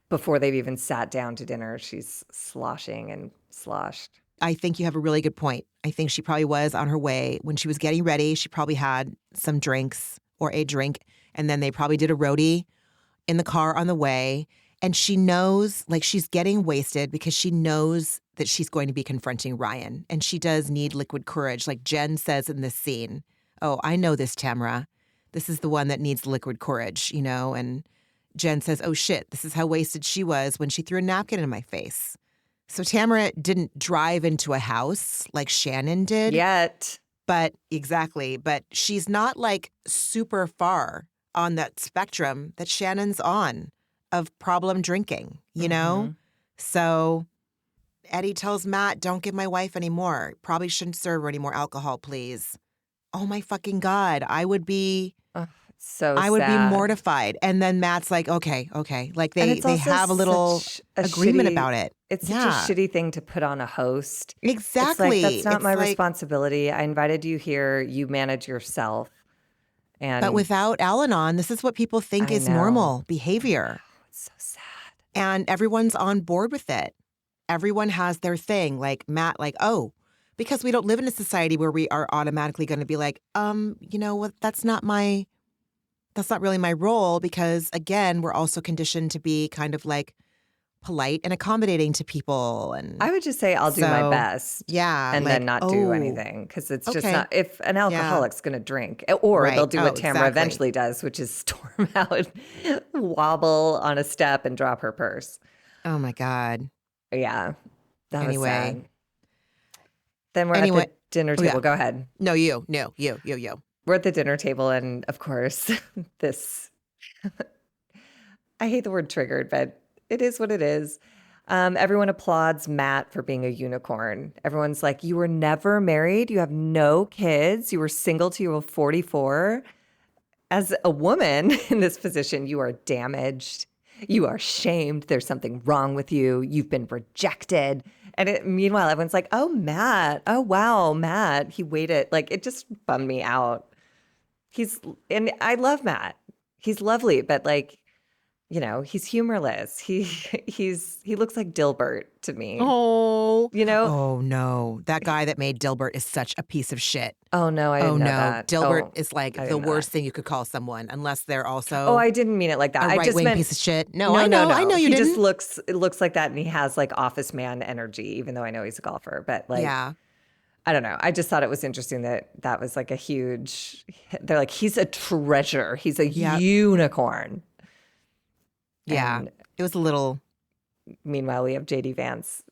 before they've even sat down to dinner, she's sloshing and sloshed. I think you have a really good point. I think she probably was on her way. When she was getting ready, she probably had some drinks or a drink, and then they probably did a roadie in the car on the way. And she knows, like, she's getting wasted because she knows that she's going to be confronting Ryan. And she does need liquid courage. Like Jen says in this scene, oh, I know this, Tamra. This is the one that needs liquid courage, you know? And Jen says, oh, shit, this is how wasted she was when she threw a napkin in my face. So Tamra didn't drive into a house like Shannon did. Yet. But exactly. But she's not like super far on that spectrum that Shannon's on of problem drinking, you know? So Eddie tells Matt, don't give my wife any more. Probably shouldn't serve her any more alcohol, please. Oh my fucking God. I would be sad. mortified. And then Matt's like, okay. Like And they it's also have a little such a agreement shitty- about it. It's such a shitty thing to put on a host. Exactly. It's like, that's not It's my like- responsibility. I invited you here. You manage yourself. And But without Al-Anon, this is what people think I is know. normal behavior. it's so sad. And everyone's on board with it. Everyone has their thing. Like Matt, like, oh, because we don't live in a society where we are automatically going to be like, you know what, that's not really my role, because again, we're also conditioned to be kind of like polite and accommodating to people. And I would just say I'll do my best. Yeah. And like, then not do anything, because it's just okay. not, if an alcoholic's going to drink, or Right. they'll do what Oh, Tamra exactly. eventually does, which is storm out, wobble on a step and drop her purse. Oh my God. Yeah. That Anyway. was sad. Then we're at the dinner table. yeah. Go ahead. No, you. We're at the dinner table, and of course, this, I hate the word triggered, but it is what it is. Everyone applauds Matt for being a unicorn. Everyone's like, you were never married. You have no kids. You were single till you were 44. As a woman in this position, you are damaged. You are shamed. There's something wrong with you. You've been rejected. And meanwhile, everyone's like, oh, Matt. Oh, wow, Matt. He waited. Like, it just bummed me out. And I love Matt. He's lovely, but like, you know, he's humorless. He looks like Dilbert to me. Oh. You know? Oh, no. That guy that made Dilbert is such a piece of shit. Oh, no, I didn't know that. Dilbert is like I the didn't know worst that. thing you could call someone, unless they're also Oh, I didn't mean it like that. a I just right-wing meant piece of shit. No, I know you he didn't. just looks like that, and he has like office man energy, even though I know he's a golfer. But like, Yeah. I don't know. I just thought it was interesting that was like a huge. They're like, he's a treasure. He's a unicorn. Yeah. And It was a little. meanwhile, we have JD Vance,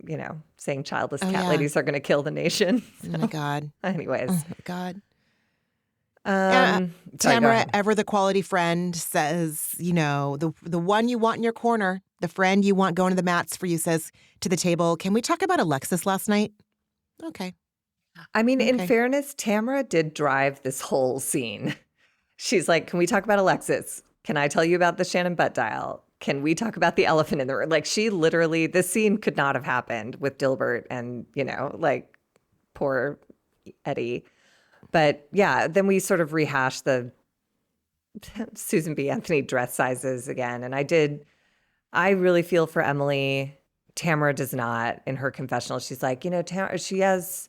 you know, saying childless cat yeah. ladies are going to kill the nation. Oh my God. Anyways, Oh my God. sorry, go Tamra, ahead. ever the quality friend, says, you know, the one you want in your corner, the friend you want going to the mats for you, says to the table, can we talk about Alexis last night? Okay. I mean, in Okay. fairness, Tamra did drive this whole scene. She's like, can we talk about Alexis? Can I tell you about the Shannon butt dial? Can we talk about the elephant in the room? Like, she literally, this scene could not have happened with Dilbert and, you know, like poor Eddie. But yeah, then we sort of rehashed the Susan B. Anthony dress sizes again. And I did I really feel for Emily. Tamra does not. In her confessional, she's like, Tamra,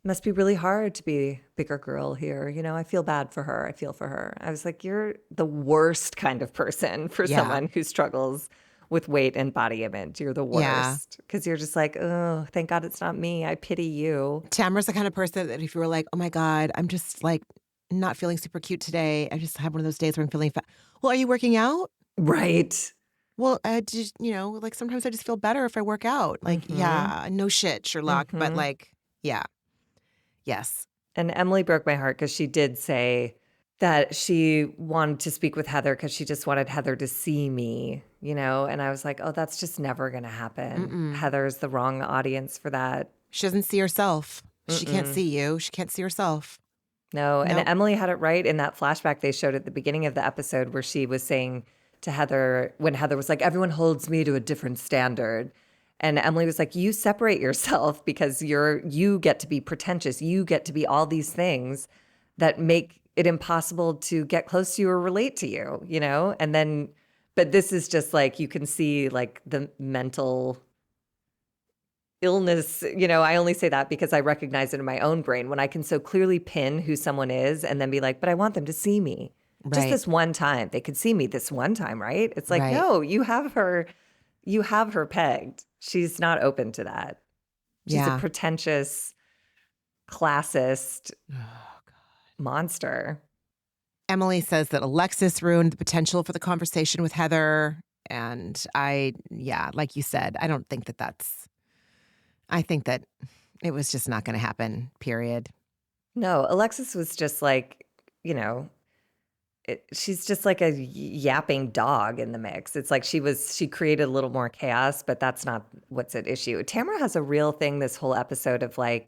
must be really hard to be a bigger girl here. I feel bad for her. I feel for her. I was like, you're the worst kind of person for Yeah. someone who struggles with weight and body image. You're the Yeah. worst. Because you're just like, oh, thank God it's not me. I pity you. Tamra's the kind of person that if you were like, oh my God, I'm just like not feeling super cute today. I just had one of those days where I'm feeling fat. Well, are you working out? Right. Well, I just, like sometimes I just feel better if I work out. Like, yeah, no shit, Sherlock. But like, yeah. Yes. And Emily broke my heart because she did say that she wanted to speak with Heather because she just wanted Heather to see me, And I was like, oh, that's just never going to happen. Heather's the wrong audience for that. She doesn't see herself. She can't see you. She can't see herself. No. And Nope. Emily had it right in that flashback they showed at the beginning of the episode where she was saying to Heather, when Heather was like, everyone holds me to a different standard. And Emily was like, you separate yourself because you get to be pretentious. You get to be all these things that make it impossible to get close to you or relate to you, And then, but this is just like, you can see like the mental illness, I only say that because I recognize it in my own brain when I can so clearly pin who someone is and then be like, but I want them to see me. Just Right. this one time. They could see me this one time, right? It's like, Right. no, you have her pegged. She's not open to that. She's a Yeah. pretentious, classist monster. Emily says that Alexis ruined the potential for the conversation with Heather. And like you said, I don't think I think that it was just not going to happen, period. No, Alexis was just like, she's just like a yapping dog in the mix. It's like she created a little more chaos, but that's not what's at issue. Tamra has a real thing this whole episode of like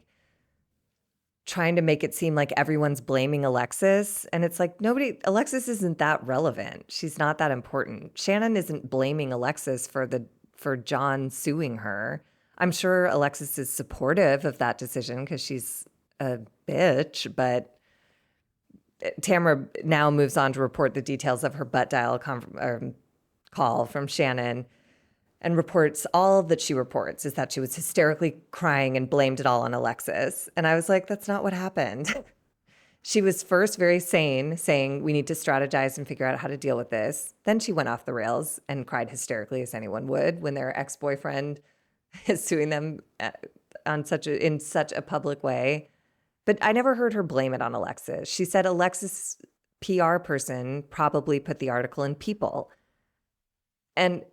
trying to make it seem like everyone's blaming Alexis. And it's like Alexis isn't that relevant. She's not that important. Shannon isn't blaming Alexis for John suing her. I'm sure Alexis is supportive of that decision because she's a bitch, but Tamra now moves on to report the details of her butt dial call from Shannon and reports all that she reports is that she was hysterically crying and blamed it all on Alexis. And I was like, that's not what happened. She was first very sane, saying we need to strategize and figure out how to deal with this. Then she went off the rails and cried hysterically as anyone would when their ex-boyfriend is suing them in such a public way. But I never heard her blame it on Alexis. She said Alexis' PR person probably put the article in People. And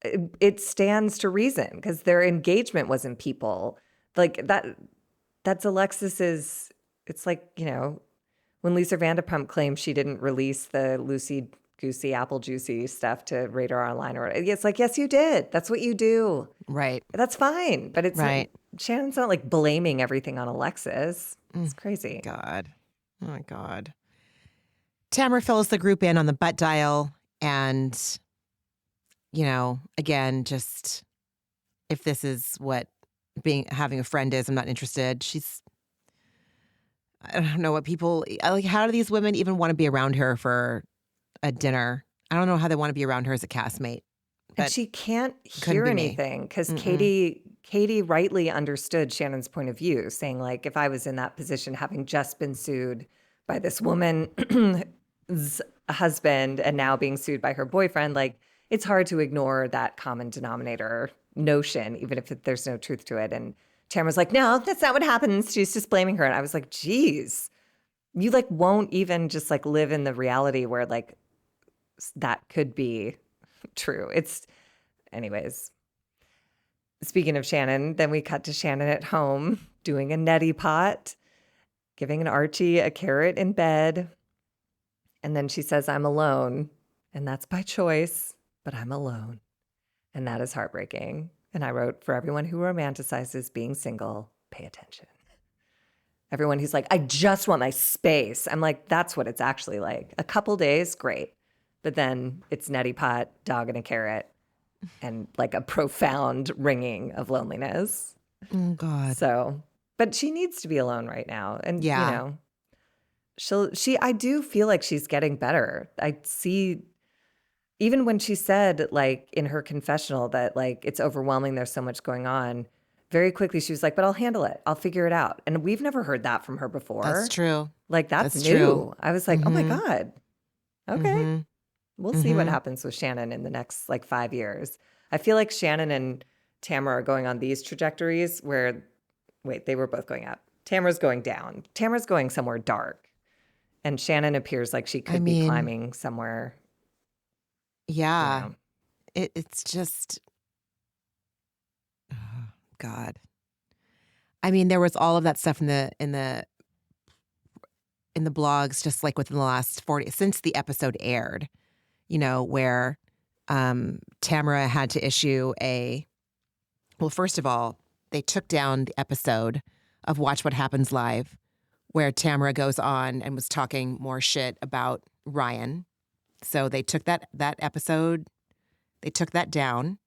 it stands to reason because their engagement was in People. Like that's Alexis's, it's like, when Lisa Vanderpump claims she didn't release the Lucy Goosey Apple Juicy stuff to Radar Online or it's like, yes, you did. That's what you do. Right. That's fine. But it's right. Shannon's not like blaming everything on Alexis. It's crazy. God. Oh my God. Tamra fills the group in on the butt dial and, again, just if this is what having a friend is, I'm not interested. I don't know what people like. How do these women even want to be around her for a dinner? I don't know how they want to be around her as a castmate. And she can't hear anything because Katie rightly understood Shannon's point of view, saying like, if I was in that position, having just been sued by this woman's husband and now being sued by her boyfriend, like it's hard to ignore that common denominator notion, even if there's no truth to it. And Tamara's like, no, that's not what happens. She's just blaming her. And I was like, geez, you like won't even just like live in the reality where like that could be true. Anyways. Speaking of Shannon, then we cut to Shannon at home doing a neti pot, giving an Archie a carrot in bed. And then she says, I'm alone. And that's by choice, but I'm alone. And that is heartbreaking. And I wrote, for everyone who romanticizes being single, pay attention. Everyone who's like, I just want my space. I'm like, that's what it's actually like. A couple days, great. But then it's neti pot, dog and a carrot, and like a profound ringing of loneliness. Oh, God. So, but she needs to be alone right now. And, I do feel like she's getting better. I see, even when she said, like, in her confessional that, like, it's overwhelming, there's so much going on, very quickly she was like, but I'll handle it. I'll figure it out. And we've never heard that from her before. That's true. Like, that's new. True. I was like, oh my God. Okay. We'll see what Mhm. happens with Shannon in the next, like, 5 years. I feel like Shannon and Tamra are going on these trajectories where, wait, they were both going up. Tamra's going down. Tamra's going somewhere dark. And Shannon appears like she could be climbing somewhere. Yeah. It's just, oh, God. I mean, there was all of that stuff in the blogs, just like within the last 40, since the episode aired, where Tamra had to issue well, first of all, they took down the episode of Watch What Happens Live, where Tamra goes on and was talking more shit about Ryan. So they took that episode, they took that down,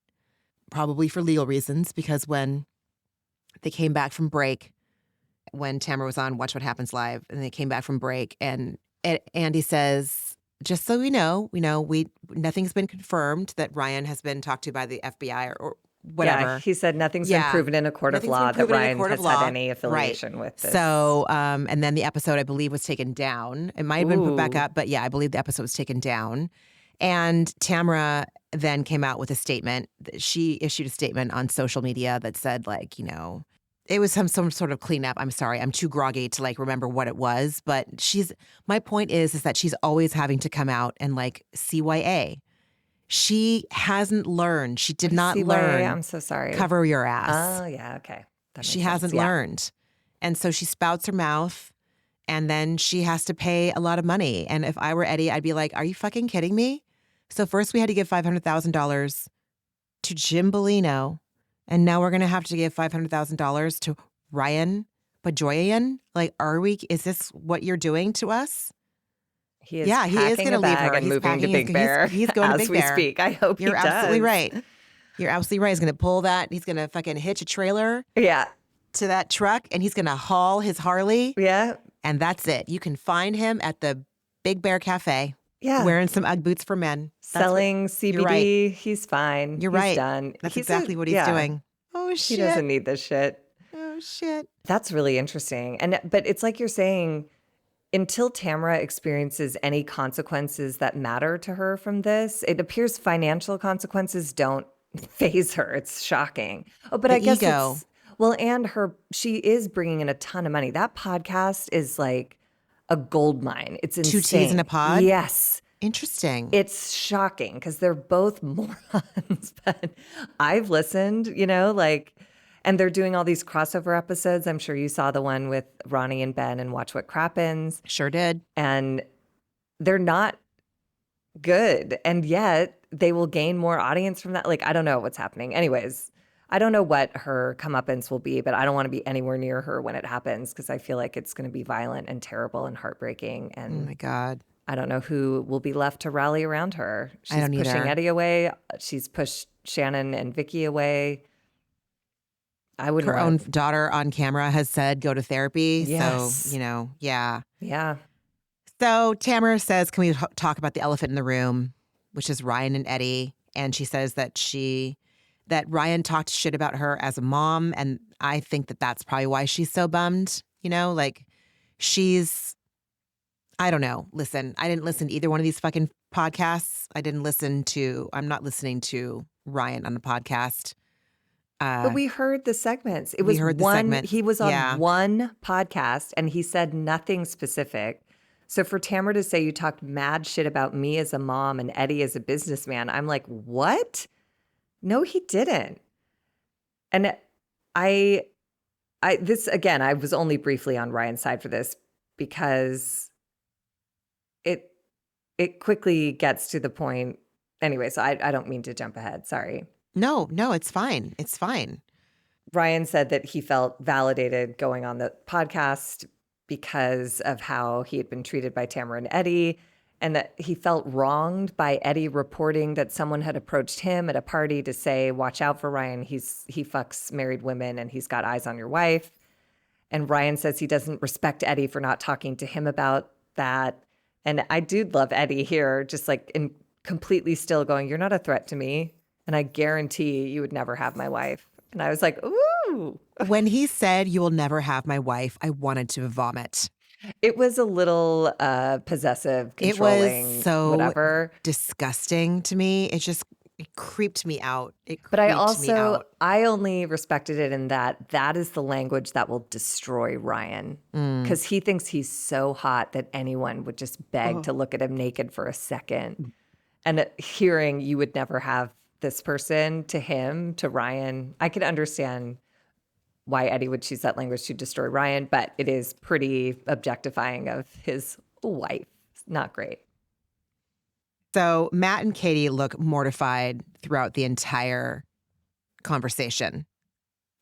probably for legal reasons, because when they came back from break, when Tamra was on Watch What Happens Live, and they came back from break, and Andy says, just so we know, nothing's been confirmed that Ryan has been talked to by the FBI or whatever. Yeah, he said nothing's been proven in a court of law that Ryan has had any affiliation with this. So, and then the episode, I believe, was taken down. It might have been put back up, but yeah, I believe the episode was taken down. And Tamra then came out with a statement. She issued a statement on social media that said, like, it was some sort of cleanup. I'm sorry, I'm too groggy to like remember what it was. But my point is that she's always having to come out and like CYA. She hasn't learned. She did not learn. I'm so sorry. Cover your ass. Oh, yeah. Okay. She hasn't learned. And so she spouts her mouth, and then she has to pay a lot of money. And if I were Eddie, I'd be like, are you fucking kidding me? So first we had to give $500,000 to Jim Bellino, and now we're going to have to give $500,000 to Ryan Bajoyan. Like, is this what you're doing to us? He is going to leave her and moving to Big Bear. He's going to Big Bear. As we speak. I hope you're he does. Absolutely right. You're absolutely right. He's going to pull that. He's going to fucking hitch a trailer to that truck, and he's going to haul his Harley. Yeah. And that's it. You can find him at the Big Bear Cafe. Yeah. Wearing some Ugg boots for men. Selling CBD. Right. He's fine. You're right. He's done. That's exactly what he's doing. Oh, shit. He doesn't need this shit. Oh, shit. That's really interesting. But it's like you're saying, until Tamra experiences any consequences that matter to her from this, it appears financial consequences don't faze her. It's shocking. Oh, but I guess ego. And she is bringing in a ton of money. That podcast is like a gold mine. It's insane. 2 T's in a pod? Yes. Interesting. It's shocking because they're both morons, but I've listened, and they're doing all these crossover episodes. I'm sure you saw the one with Ronnie and Ben and Watch What Crappens. Sure did. And they're not good. And yet they will gain more audience from that. Like, I don't know what's happening. Anyways, I don't know what her comeuppance will be, but I don't want to be anywhere near her when it happens because I feel like it's going to be violent and terrible and heartbreaking. And oh my God. I don't know who will be left to rally around her. She's pushing Eddie away. She's pushed Shannon and Vicky away. Her own daughter on camera has said, go to therapy. Yes. So, yeah. Yeah. So Tamra says, can we talk about the elephant in the room, which is Ryan and Eddie? And she says that Ryan talked shit about her as a mom. And I think that that's probably why she's so bummed. I don't know. Listen, I didn't listen to either one of these fucking podcasts. I'm not listening to Ryan on the podcast. But we heard the segments. He was on one podcast and he said nothing specific. So for Tamra to say you talked mad shit about me as a mom and Eddie as a businessman, I'm like, what? No, he didn't. And I was only briefly on Ryan's side for this because it quickly gets to the point. Anyway, so I don't mean to jump ahead. Sorry. No, it's fine. It's fine. Ryan said that he felt validated going on the podcast because of how he had been treated by Tamra and Eddie, and that he felt wronged by Eddie reporting that someone had approached him at a party to say, watch out for Ryan. He fucks married women and he's got eyes on your wife. And Ryan says he doesn't respect Eddie for not talking to him about that. And I do love Eddie here, just like completely still going, you're not a threat to me. And I guarantee you would never have my wife. And I was like, ooh. When he said, "You will never have my wife," I wanted to vomit. It was a little possessive, It was controlling, so whatever. disgusting to me. It creeped me out. But I only respected it in that is the language that will destroy Ryan. Because he thinks he's so hot that anyone would just beg to look at him naked for a second. And hearing you would never have this person, to him, to Ryan, I could understand why Eddie would choose that language to destroy Ryan, but it is pretty objectifying of his wife. Not great. So Matt and Katie look mortified throughout the entire conversation.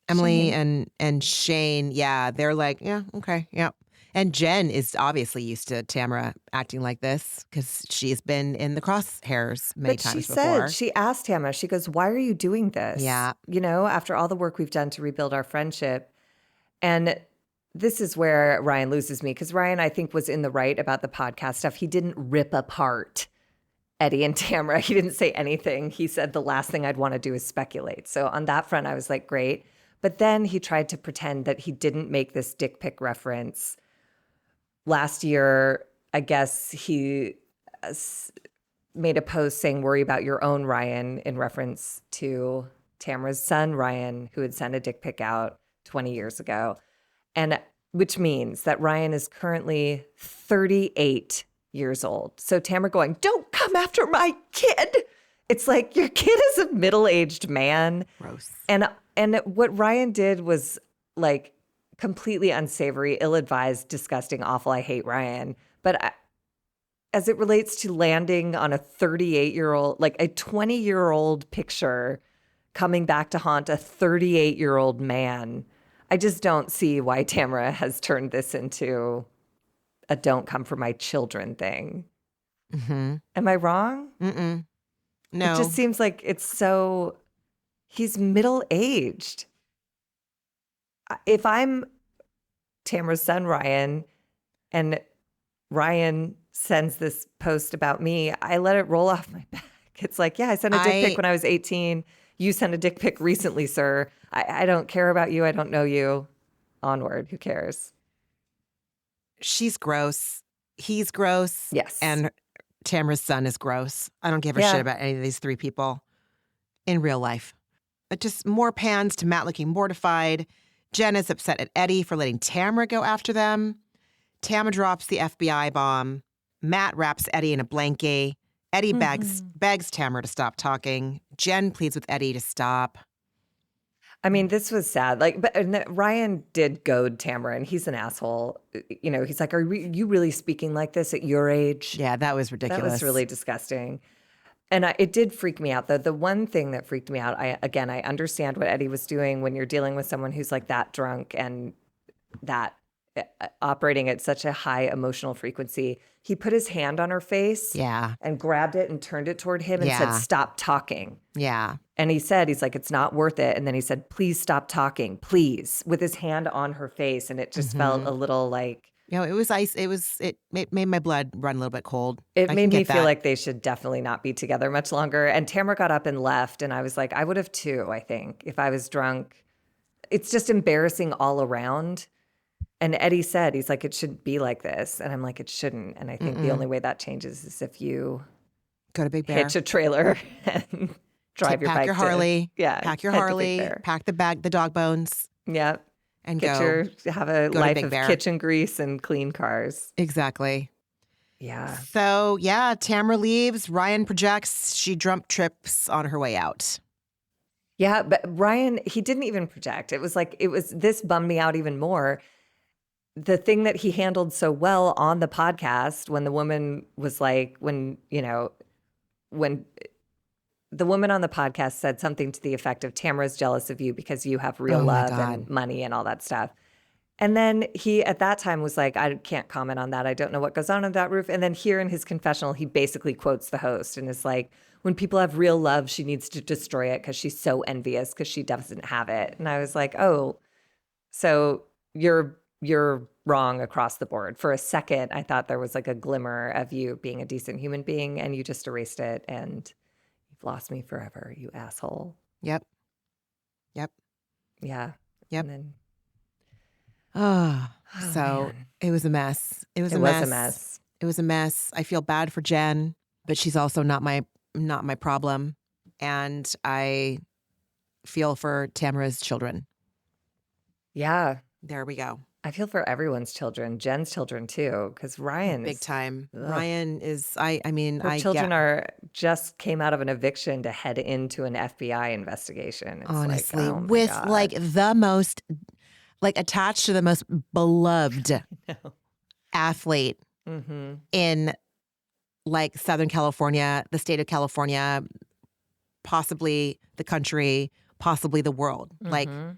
Emily and Shane, yeah, they're like, yeah, okay, yeah. And Jen is obviously used to Tamra acting like this because she's been in the crosshairs many times before. She asked Tamra, she goes, why are you doing this? Yeah. You know, after all the work we've done to rebuild our friendship. And this is where Ryan loses me, because Ryan, I think, was in the right about the podcast stuff. He didn't rip apart Eddie and Tamra. He didn't say anything. He said the last thing I'd want to do is speculate. So on that front, I was like, great. But then he tried to pretend that he didn't make this dick pic reference. Last year, I guess he made a post saying, worry about your own Ryan, in reference to Tamra's son, Ryan, who had sent a dick pic out 20 years ago. And which means that Ryan is currently 38 years old. So Tamra going, don't come after my kid. It's like, your kid is a middle-aged man. Gross. And what Ryan did was like completely unsavory, ill-advised, disgusting, awful. I hate Ryan. But as it relates to landing on a 38-year-old, like a 20-year-old picture coming back to haunt a 38-year-old man, I just don't see why Tamra has turned this into a don't come for my children thing. Mm-hmm. Am I wrong? Mm-mm. No. It just seems like he's middle-aged. If I'm Tamra's son, Ryan, and Ryan sends this post about me, I let it roll off my back. It's like, yeah, I sent a dick pic when I was 18. You sent a dick pic recently, sir. I don't care about you. I don't know you. Onward. Who cares? She's gross. He's gross. Yes. And Tamra's son is gross. I don't give a shit about any of these three people in real life. But just more pans to Matt looking mortified. Jen is upset at Eddie for letting Tamra go after them. Tamra drops the FBI bomb. Matt wraps Eddie in a blankie. Eddie begs Tamra to stop talking. Jen pleads with Eddie to stop. I mean, this was sad. But Ryan did goad Tamra, and he's an asshole. You know, he's like, are you really speaking like this at your age? Yeah, that was ridiculous. That was really disgusting. And it did freak me out, though. The one thing that freaked me out, I understand what Eddie was doing when you're dealing with someone who's like that drunk and that operating at such a high emotional frequency. He put his hand on her face and grabbed it and turned it toward him and said, stop talking. Yeah. And he's like, it's not worth it. And then he said, please stop talking, please, with his hand on her face. And it just felt a little like, you know, it was ice. It made my blood run a little bit cold. It made me feel like they should definitely not be together much longer. And Tamra got up and left. And I was like, I would have too, I think, if I was drunk. It's just embarrassing all around. And Eddie said, he's like, it shouldn't be like this. And I'm like, it shouldn't. And I think the only way that changes is if you go to Big Bear, hitch a trailer and drive your bike. Pack your Harley. Pack your Harley. Pack the bag, the dog bones. Yeah. And have a life of kitchen grease and clean cars. Exactly. Yeah. So, yeah, Tamra leaves. Ryan projects. She jump trips on her way out. Yeah, but Ryan, he didn't even project. This bummed me out even more. The thing that he handled so well on the podcast when the woman was like, when the woman on the podcast said something to the effect of, Tamra's jealous of you because you have real love and money and all that stuff. And then he, at that time, was like, I can't comment on that. I don't know what goes on that roof. And then here in his confessional, he basically quotes the host and is like, when people have real love, she needs to destroy it because she's so envious because she doesn't have it. And I was like, oh, so you're you're wrong across the board. For a second, I thought there was like a glimmer of you being a decent human being, and you just erased it, and you've lost me forever, you asshole. Yep. Yep. Yeah. Yep. And then, So man. it was a mess. It was It a was mess. a mess. It was a mess. I feel bad for Jen, but she's also not my problem. And I feel for Tamra's children. Yeah. There we go. I feel for everyone's children, Jen's children too, because Ryan Big is time. ugh. Ryan is, I mean, Her I children get, are just came out of an eviction to head into an FBI investigation. It's honestly, like, oh my with God. like the most, like attached to the most beloved athlete Mm-hmm. in like Southern California, the state of California, possibly the country, possibly the world. Like Mm-hmm.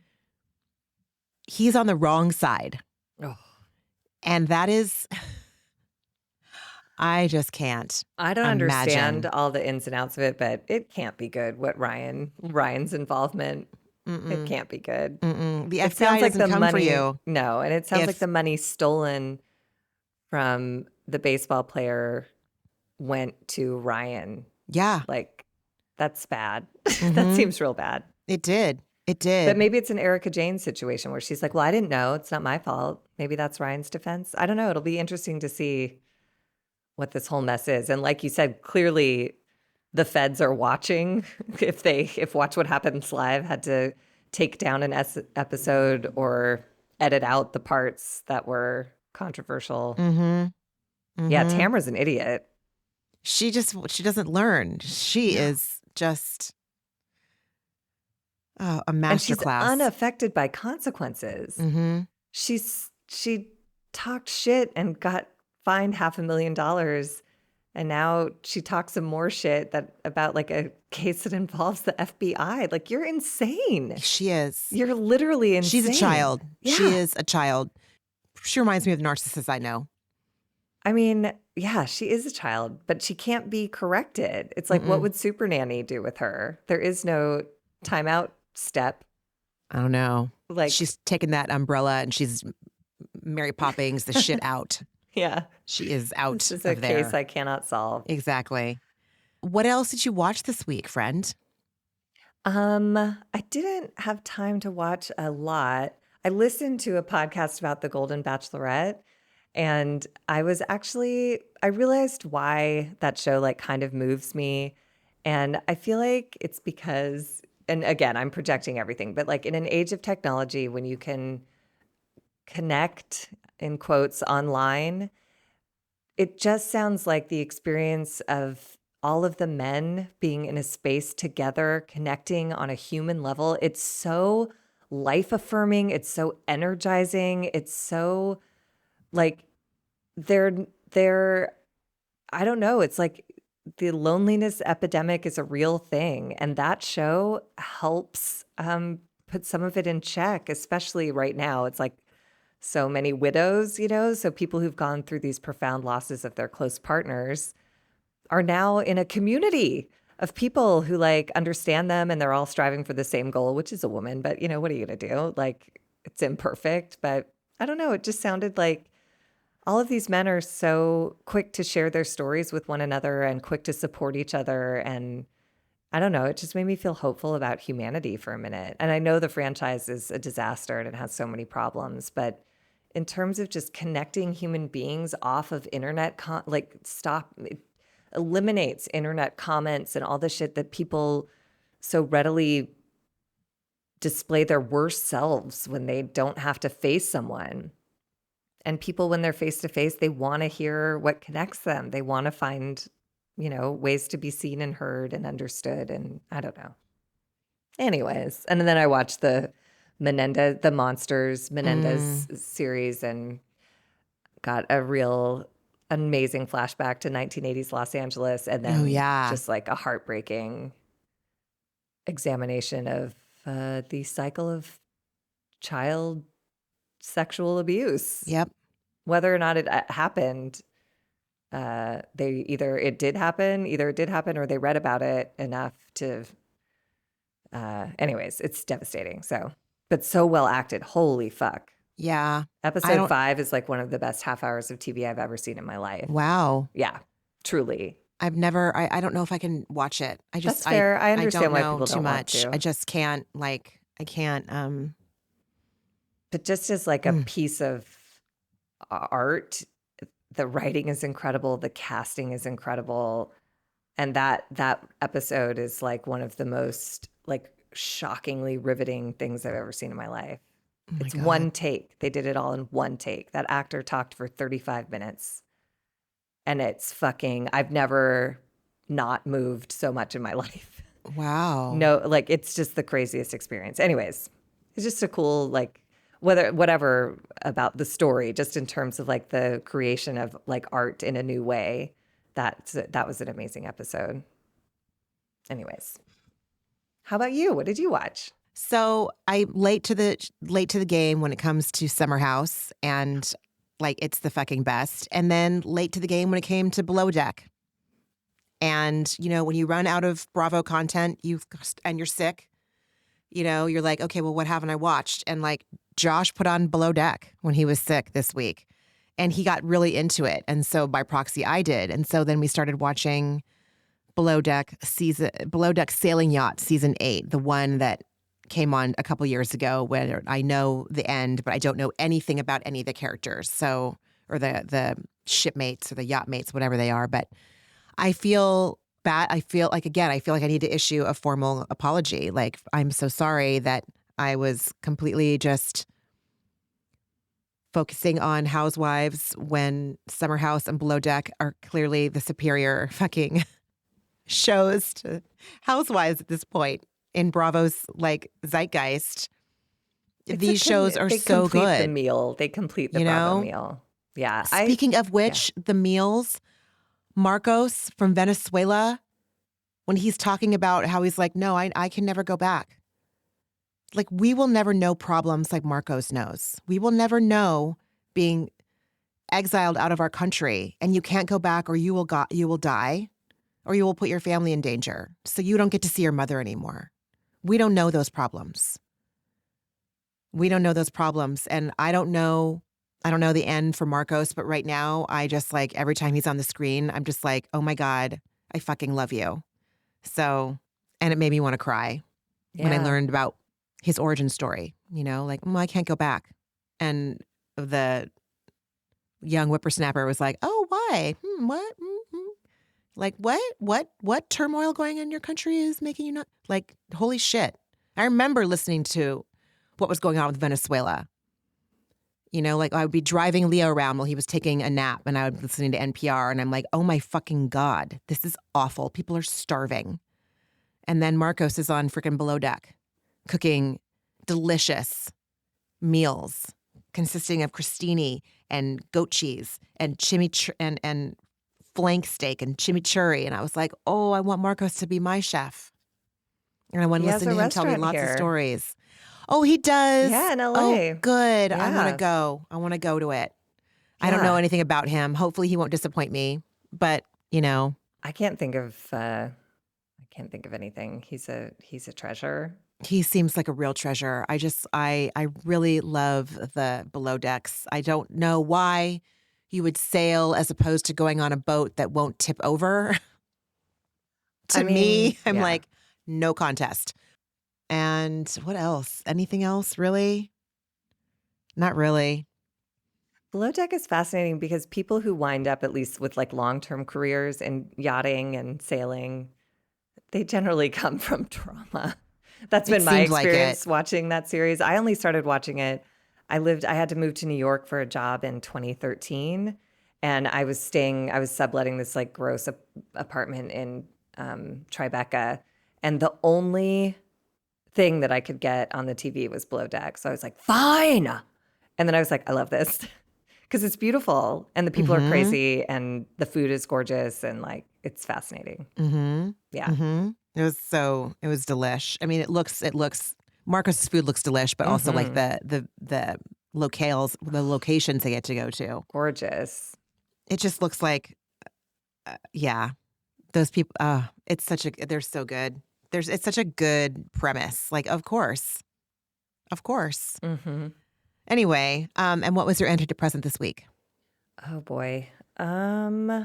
he's on the wrong side. Oh. And that is, I just can't. I don't imagine. understand all the ins and outs of it, but it can't be good what Ryan's involvement. It can't be good. The It FBI sounds like doesn't the come money, for you. No, and it sounds like if- the money stolen from the baseball player went to Ryan. Yeah, Like, that's bad. That seems real bad. it did. It did. But maybe it's an Erica Jane situation where she's like, well, I didn't know. It's not my fault. Maybe that's Ryan's defense. I don't know. It'll be interesting to see what this whole mess is. And like you said, clearly the feds are watching. If Watch What Happens Live had to take down an episode or edit out the parts that were controversial. Yeah, Tamra's an idiot. She doesn't learn. She is just a And she's masterclass. unaffected by consequences. She talked shit and got fined $500,000, and now she talks some more shit about like a case that involves the FBI. Like, you're insane. She is. You're literally insane. She's a child. Yeah. She is a child. She reminds me of the narcissist I know. I mean, yeah, she is a child, but she can't be corrected. It's like, what would Super Nanny do with her? There is no timeout step. I don't know. Like, She's taken that umbrella and she's Mary Poppins the shit out. yeah, She is out this is of a there. case I cannot solve. Exactly. What else did you watch this week, friend? I didn't have time to watch a lot. I listened to a podcast about the Golden Bachelorette, and I realized why that show like kind of moves me. And I feel like it's because, and again, I'm projecting everything, but like in an age of technology, when you can connect in quotes online, it just sounds like the experience of all of the men being in a space together, connecting on a human level. It's so life affirming. It's so energizing. It's so like they're I don't know. It's like the loneliness epidemic is a real thing. And that show helps put some of it in check, especially right now. It's like so many widows, so people who've gone through these profound losses of their close partners are now in a community of people who like understand them, and they're all striving for the same goal, which is a woman. But what are you going to do? Like, it's imperfect, but I don't know. It just sounded like all of these men are so quick to share their stories with one another and quick to support each other. And I don't know, it just made me feel hopeful about humanity for a minute. And I know the franchise is a disaster and it has so many problems, but in terms of just connecting human beings off of internet, it eliminates internet comments and all the shit that people so readily display their worst selves when they don't have to face someone. And people, when they're face to face, they want to hear what connects them. They want to find, ways to be seen and heard and understood. And I don't know. Anyways, and then I watched the Monsters Menendez series and got a real amazing flashback to 1980s Los Angeles. And then just like a heartbreaking examination of the cycle of child sexual abuse. Yep. Whether or not it happened, it did happen or they read about it enough to, anyways, it's devastating. So, but so well acted. Holy fuck. Yeah. Episode 5 is like one of the best half hours of TV I've ever seen in my life. Wow. Yeah, truly. I've never, I don't know if I can watch it. That's fair. I understand why people too don't want much. to. I just can't, like, I can't. But just as like a piece of art, the writing is incredible. The casting is incredible. And that episode is like one of the most like shockingly riveting things I've ever seen in my life. It's one take. They did it all in one take. That actor talked for 35 minutes. And it's fucking, I've never not moved so much in my life. Wow. No, like it's just the craziest experience. Anyways, it's just a cool, like, whatever about the story, just in terms of like the creation of like art in a new way. That was an amazing episode. Anyways, how about you? What did you watch? So I'm late to the game when it comes to Summer House, and like it's the fucking best. And then late to the game when it came to Below Deck. And you know, when you run out of Bravo content, and you're sick, you know, you're like, okay, well, what haven't I watched? And like Josh put on Below Deck when he was sick this week, and he got really into it. And so by proxy, I did. And so then we started watching Below Deck Sailing Yacht season 8, the one that came on a couple years ago, where I know the end, but I don't know anything about any of the characters. So, or the shipmates or the yacht mates, whatever they are. But I feel bad. I feel like I need to issue a formal apology. Like, I'm so sorry that I was completely just focusing on Housewives when Summer House and Below Deck are clearly the superior fucking shows to Housewives at this point in Bravo's like zeitgeist. These shows are so good. They complete the meal. They complete the Bravo meal. Yeah. Speaking of which, the meals, Marcos from Venezuela, when he's talking about how he's like, no, I can never go back. Like, we will never know problems like Marcos knows. We will never know being exiled out of our country and you can't go back, or you will die, or you will put your family in danger. So you don't get to see your mother anymore. We don't know those problems. And I don't know the end for Marcos, but right now I just like, every time he's on the screen, I'm just like, oh my God, I fucking love you. So, and it made me want to cry when I learned about his origin story, you know, like, I can't go back. And the young whippersnapper was like, oh, why? What? Mm-hmm. Like, what turmoil going on in your country is making you not, like, holy shit. I remember listening to what was going on with Venezuela. You know, like, I would be driving Leo around while he was taking a nap, and I would be listening to NPR, and I'm like, oh my fucking God, this is awful. People are starving. And then Marcos is on freaking Below Deck, cooking delicious meals consisting of crostini and goat cheese and and flank steak and chimichurri. And I was like, oh, I want Marcos to be my chef. And I want to listen to him tell me lots of stories. Oh, he does? Yeah, in LA. Oh, good. Yeah. I want to go. I want to go to it. Yeah. I don't know anything about him. Hopefully he won't disappoint me. But, you know. I can't think of anything. He's a treasure. He seems like a real treasure. I really love the Below Decks. I don't know why you would sail as opposed to going on a boat that won't tip over. Me, I'm like, no contest. And what else? Anything else, really? Not really. Below Deck is fascinating because people who wind up, at least with like long-term careers in yachting and sailing, they generally come from trauma. That's been my experience watching that series. I only started watching it. I had to move to New York for a job in 2013. And I was subletting this like gross apartment in Tribeca. And the only thing that I could get on the TV was Below Deck. So I was like, fine. And then I was like, I love this because it's beautiful and the people are crazy and the food is gorgeous and like, it's fascinating. Mm-hmm. Yeah. Mm-hmm. It was delish. I mean, it looks, Marcus's food looks delish, but also like the locales, the locations they get to go to. Gorgeous. It just looks like, those people, they're so good. It's such a good premise. Like, of course. Mm-hmm. Anyway, and what was your antidepressant this week? Oh boy. Huh.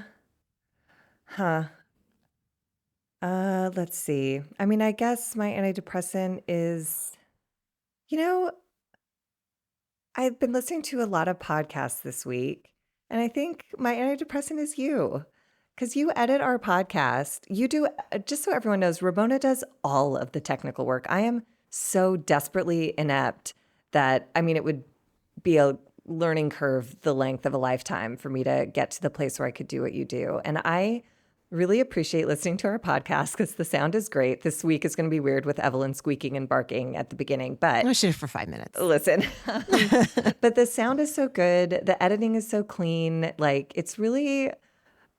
Let's see. I mean, I guess my antidepressant is, you know, I've been listening to a lot of podcasts this week, and I think my antidepressant is you. Because you edit our podcast. You do, just so everyone knows, Ramona does all of the technical work. I am so desperately inept that, I mean, it would be a learning curve the length of a lifetime for me to get to the place where I could do what you do. And I really appreciate listening to our podcast because the sound is great. This week is going to be weird with Evelyn squeaking and barking at the beginning, but I should for 5 minutes. listen. But the sound is so good. The editing is so clean. Like it's really,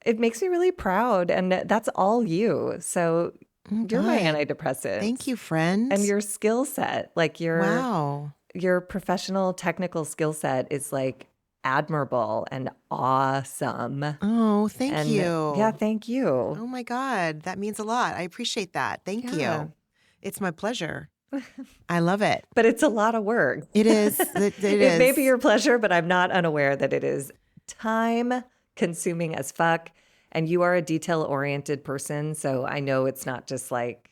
it makes me really proud. And that's all you. So you're my God. antidepressant. Thank you, friend. And your skill set, like Wow. your professional technical skill set is like admirable and awesome. Oh, thank And you. yeah, thank you. Oh my God. That means a lot. I appreciate that. Thank Yeah. you. It's my pleasure. I love it. But it's a lot of work. It is. It It may is. be your pleasure, but I'm not unaware that it is time consuming as fuck. And you are a detail oriented person. So I know it's not just like,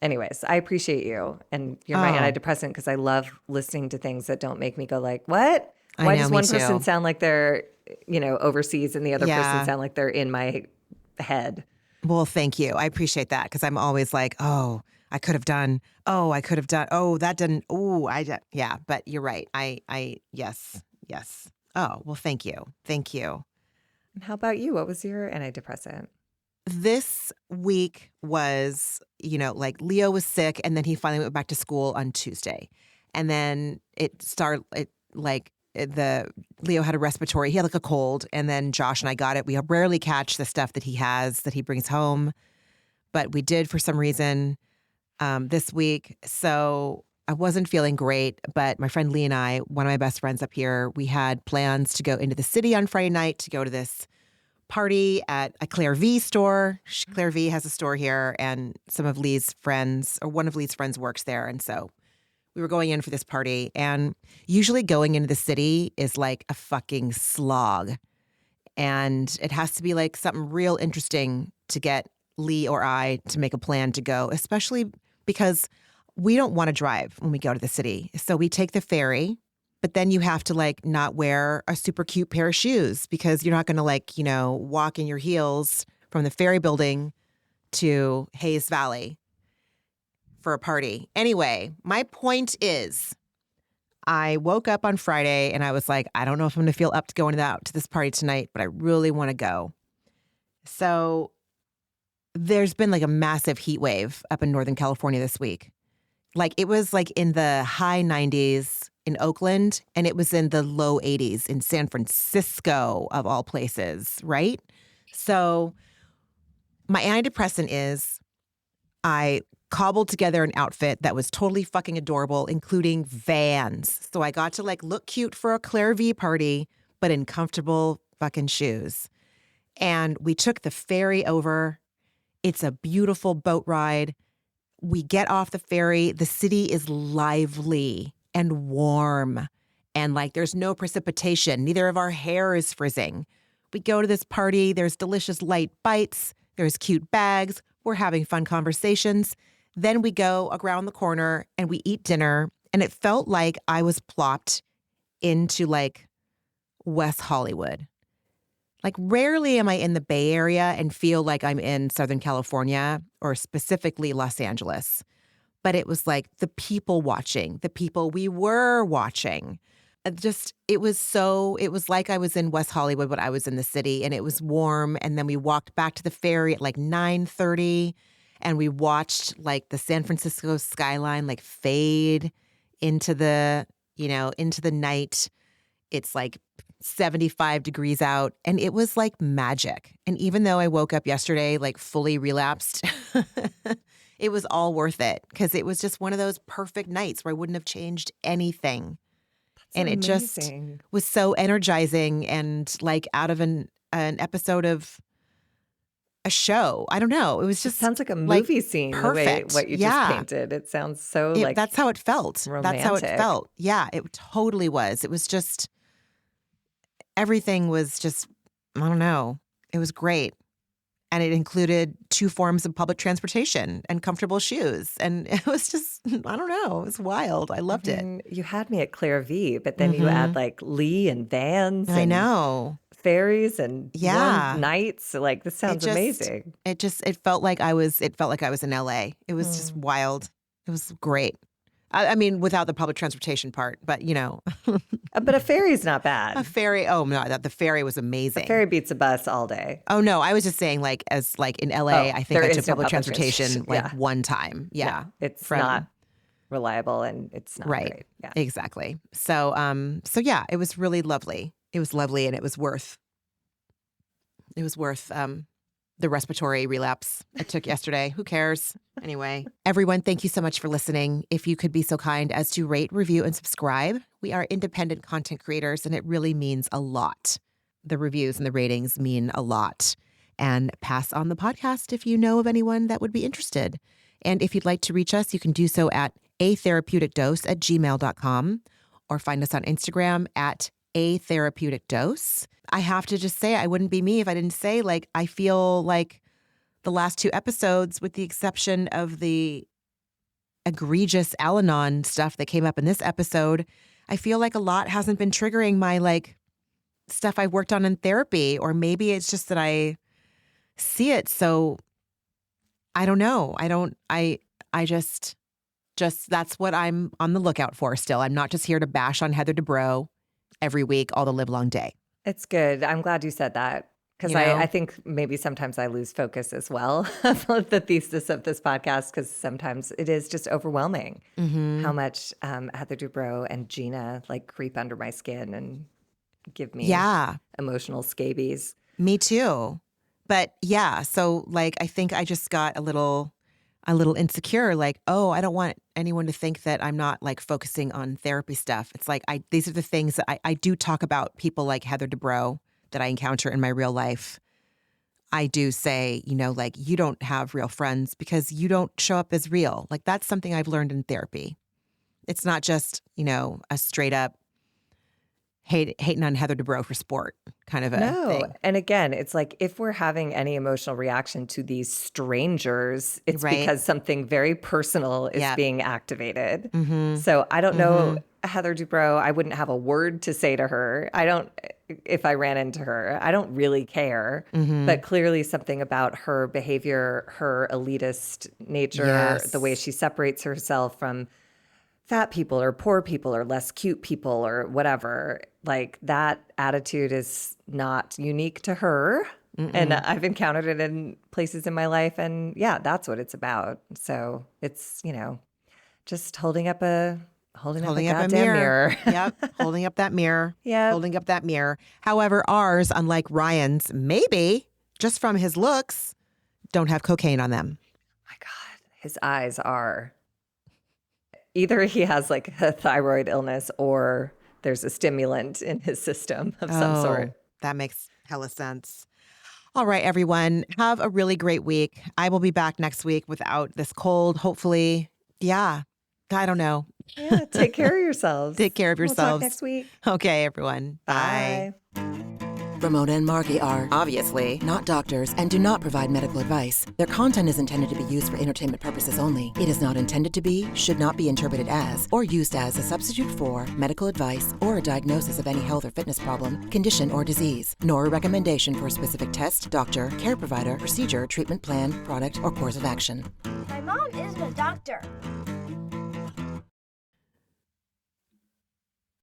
anyways, I appreciate you. And you're my Oh. antidepressant because I love listening to things that don't make me go like, what? I Why know, does me one person too. sound like they're, overseas and the other Yeah. person sound like they're in my head? Well, thank you. I appreciate that because I'm always like, oh, I could have done. Oh, I could have done. Oh, that didn't. Oh, yeah. But you're right. Yes. Oh, well, thank you. Thank you. And how about you? What was your antidepressant? This week was, like Leo was sick and then he finally went back to school on Tuesday. And then Leo had a respiratory, he had like a cold, and then Josh and I got it. We rarely catch the stuff that he has that he brings home, but we did for some reason this week. So I wasn't feeling great, but my friend Lee and I, one of my best friends up here, we had plans to go into the city on Friday night to go to this party at a Claire V store. Claire V has a store here, and some of Lee's friends, or one of Lee's friends, works there. And so we were going in for this party, and usually going into the city is like a fucking slog. And it has to be like something real interesting to get Lee or I to make a plan to go, especially because we don't want to drive when we go to the city. So we take the ferry, but then you have to like not wear a super cute pair of shoes because you're not going to walk in your heels from the ferry building to Hayes Valley for a party. Anyway, my point is I woke up on Friday and I was like, I don't know if I'm going to feel up to going out to this party tonight, but I really want to go. So there's been like a massive heat wave up in Northern California this week. Like it was like in the high 90s in Oakland, and it was in the low 80s in San Francisco, of all places, right? So my antidepressant is I cobbled together an outfit that was totally fucking adorable, including Vans. So I got to like look cute for a Claire V party, but in comfortable fucking shoes. And we took the ferry over. It's a beautiful boat ride. We get off the ferry. The city is lively and warm. And like there's no precipitation. Neither of our hair is frizzing. We go to this party. There's delicious light bites. There's cute bags. We're having fun conversations. Then we go around the corner and we eat dinner. And it felt like I was plopped into like West Hollywood. Like rarely am I in the Bay Area and feel like I'm in Southern California or specifically Los Angeles. But it was like the people watching, the people we were watching. It was like I was in West Hollywood, but I was in the city, and it was warm. And then we walked back to the ferry at like 9:30 and we watched like the San Francisco skyline like fade into the night. It's like 75 degrees out, and it was like magic. And even though I woke up yesterday like fully relapsed, it was all worth it because it was just one of those perfect nights where I wouldn't have changed anything. And it just amazing. was so energizing and like out of an episode of a show. I don't know. It was just sounds like a movie scene. perfect. The way what you just painted. It sounds so that's how it felt. romantic. That's how it felt. Yeah, it totally was. It was just everything was just, I don't know. It was great. And it included 2 forms of public transportation and comfortable shoes. And it was just, I don't know. It was wild. I loved it. You had me at Claire V, but then you add like Lee and vans. I and know. ferries and warm nights. So, like, this sounds amazing. It felt like I was in LA. It was just wild. It was great. I mean, without the public transportation part, but you know. But a ferry's not bad. A ferry. Oh no, the ferry was amazing. A ferry beats a bus all day. Oh no, I was just saying, like, as like in LA, I think I took public transportation like one time. Yeah. It's not reliable and it's not great. Yeah. Exactly. So yeah, it was really lovely. It was lovely, and it was worth the respiratory relapse I took yesterday. Who cares? Anyway, everyone, thank you so much for listening. If you could be so kind as to rate, review, and subscribe. We are independent content creators, and it really means a lot. The reviews and the ratings mean a lot. And pass on the podcast if you know of anyone that would be interested. And if you'd like to reach us, you can do so at atherapeuticdose@gmail.com or find us on Instagram at A Therapeutic Dose. I have to just say, I wouldn't be me if I didn't say, like, I feel like the last 2 episodes, with the exception of the egregious Al-Anon stuff that came up in this episode, I feel like a lot hasn't been triggering my, like, stuff I've worked on in therapy. Or maybe it's just that I see it. So I don't know. I just that's what I'm on the lookout for still. I'm not just here to bash on Heather Dubrow every week all the live long day. It's good. I'm glad you said that, because I think maybe sometimes I lose focus as well of the thesis of this podcast, because sometimes it is just overwhelming how much Heather Dubrow and Gina like creep under my skin and give me emotional scabies. Me too. But yeah, so like I think I just got a little insecure, like, oh, I don't want anyone to think that I'm not like focusing on therapy stuff. It's like these are the things that I do talk about people like Heather Dubrow that I encounter in my real life. I do say, like, you don't have real friends because you don't show up as real. Like, that's something I've learned in therapy. It's not just, a straight up hating on Heather Dubrow for sport kind of a thing. And again, it's like, if we're having any emotional reaction to these strangers, it's because something very personal is being activated. So I don't know Heather Dubrow. I wouldn't have a word to say to her. If I ran into her, I don't really care. But clearly something about her behavior, her elitist nature, the way she separates herself from fat people or poor people or less cute people or whatever, like, that attitude is not unique to her. And I've encountered it in places in my life, and that's what it's about. So it's, just holding up a goddamn mirror. Yep, holding up that mirror. Yeah, holding up that mirror. However, ours, unlike Ryan's, maybe just from his looks, don't have cocaine on them. My God, his eyes are. Either he has like a thyroid illness or there's a stimulant in his system of some sort. That makes hella sense. All right, everyone. Have a really great week. I will be back next week without this cold, hopefully. Yeah. I don't know. Yeah, take care of yourselves. Take care of yourselves. We'll talk next week. Okay, everyone. Bye. Ramona and Margie are obviously not doctors and do not provide medical advice. Their content is intended to be used for entertainment purposes only. It is not intended to be, should not be interpreted as, or used as a substitute for medical advice or a diagnosis of any health or fitness problem, condition, or disease, nor a recommendation for a specific test, doctor, care provider, procedure, treatment plan, product, or course of action. My mom isn't a doctor.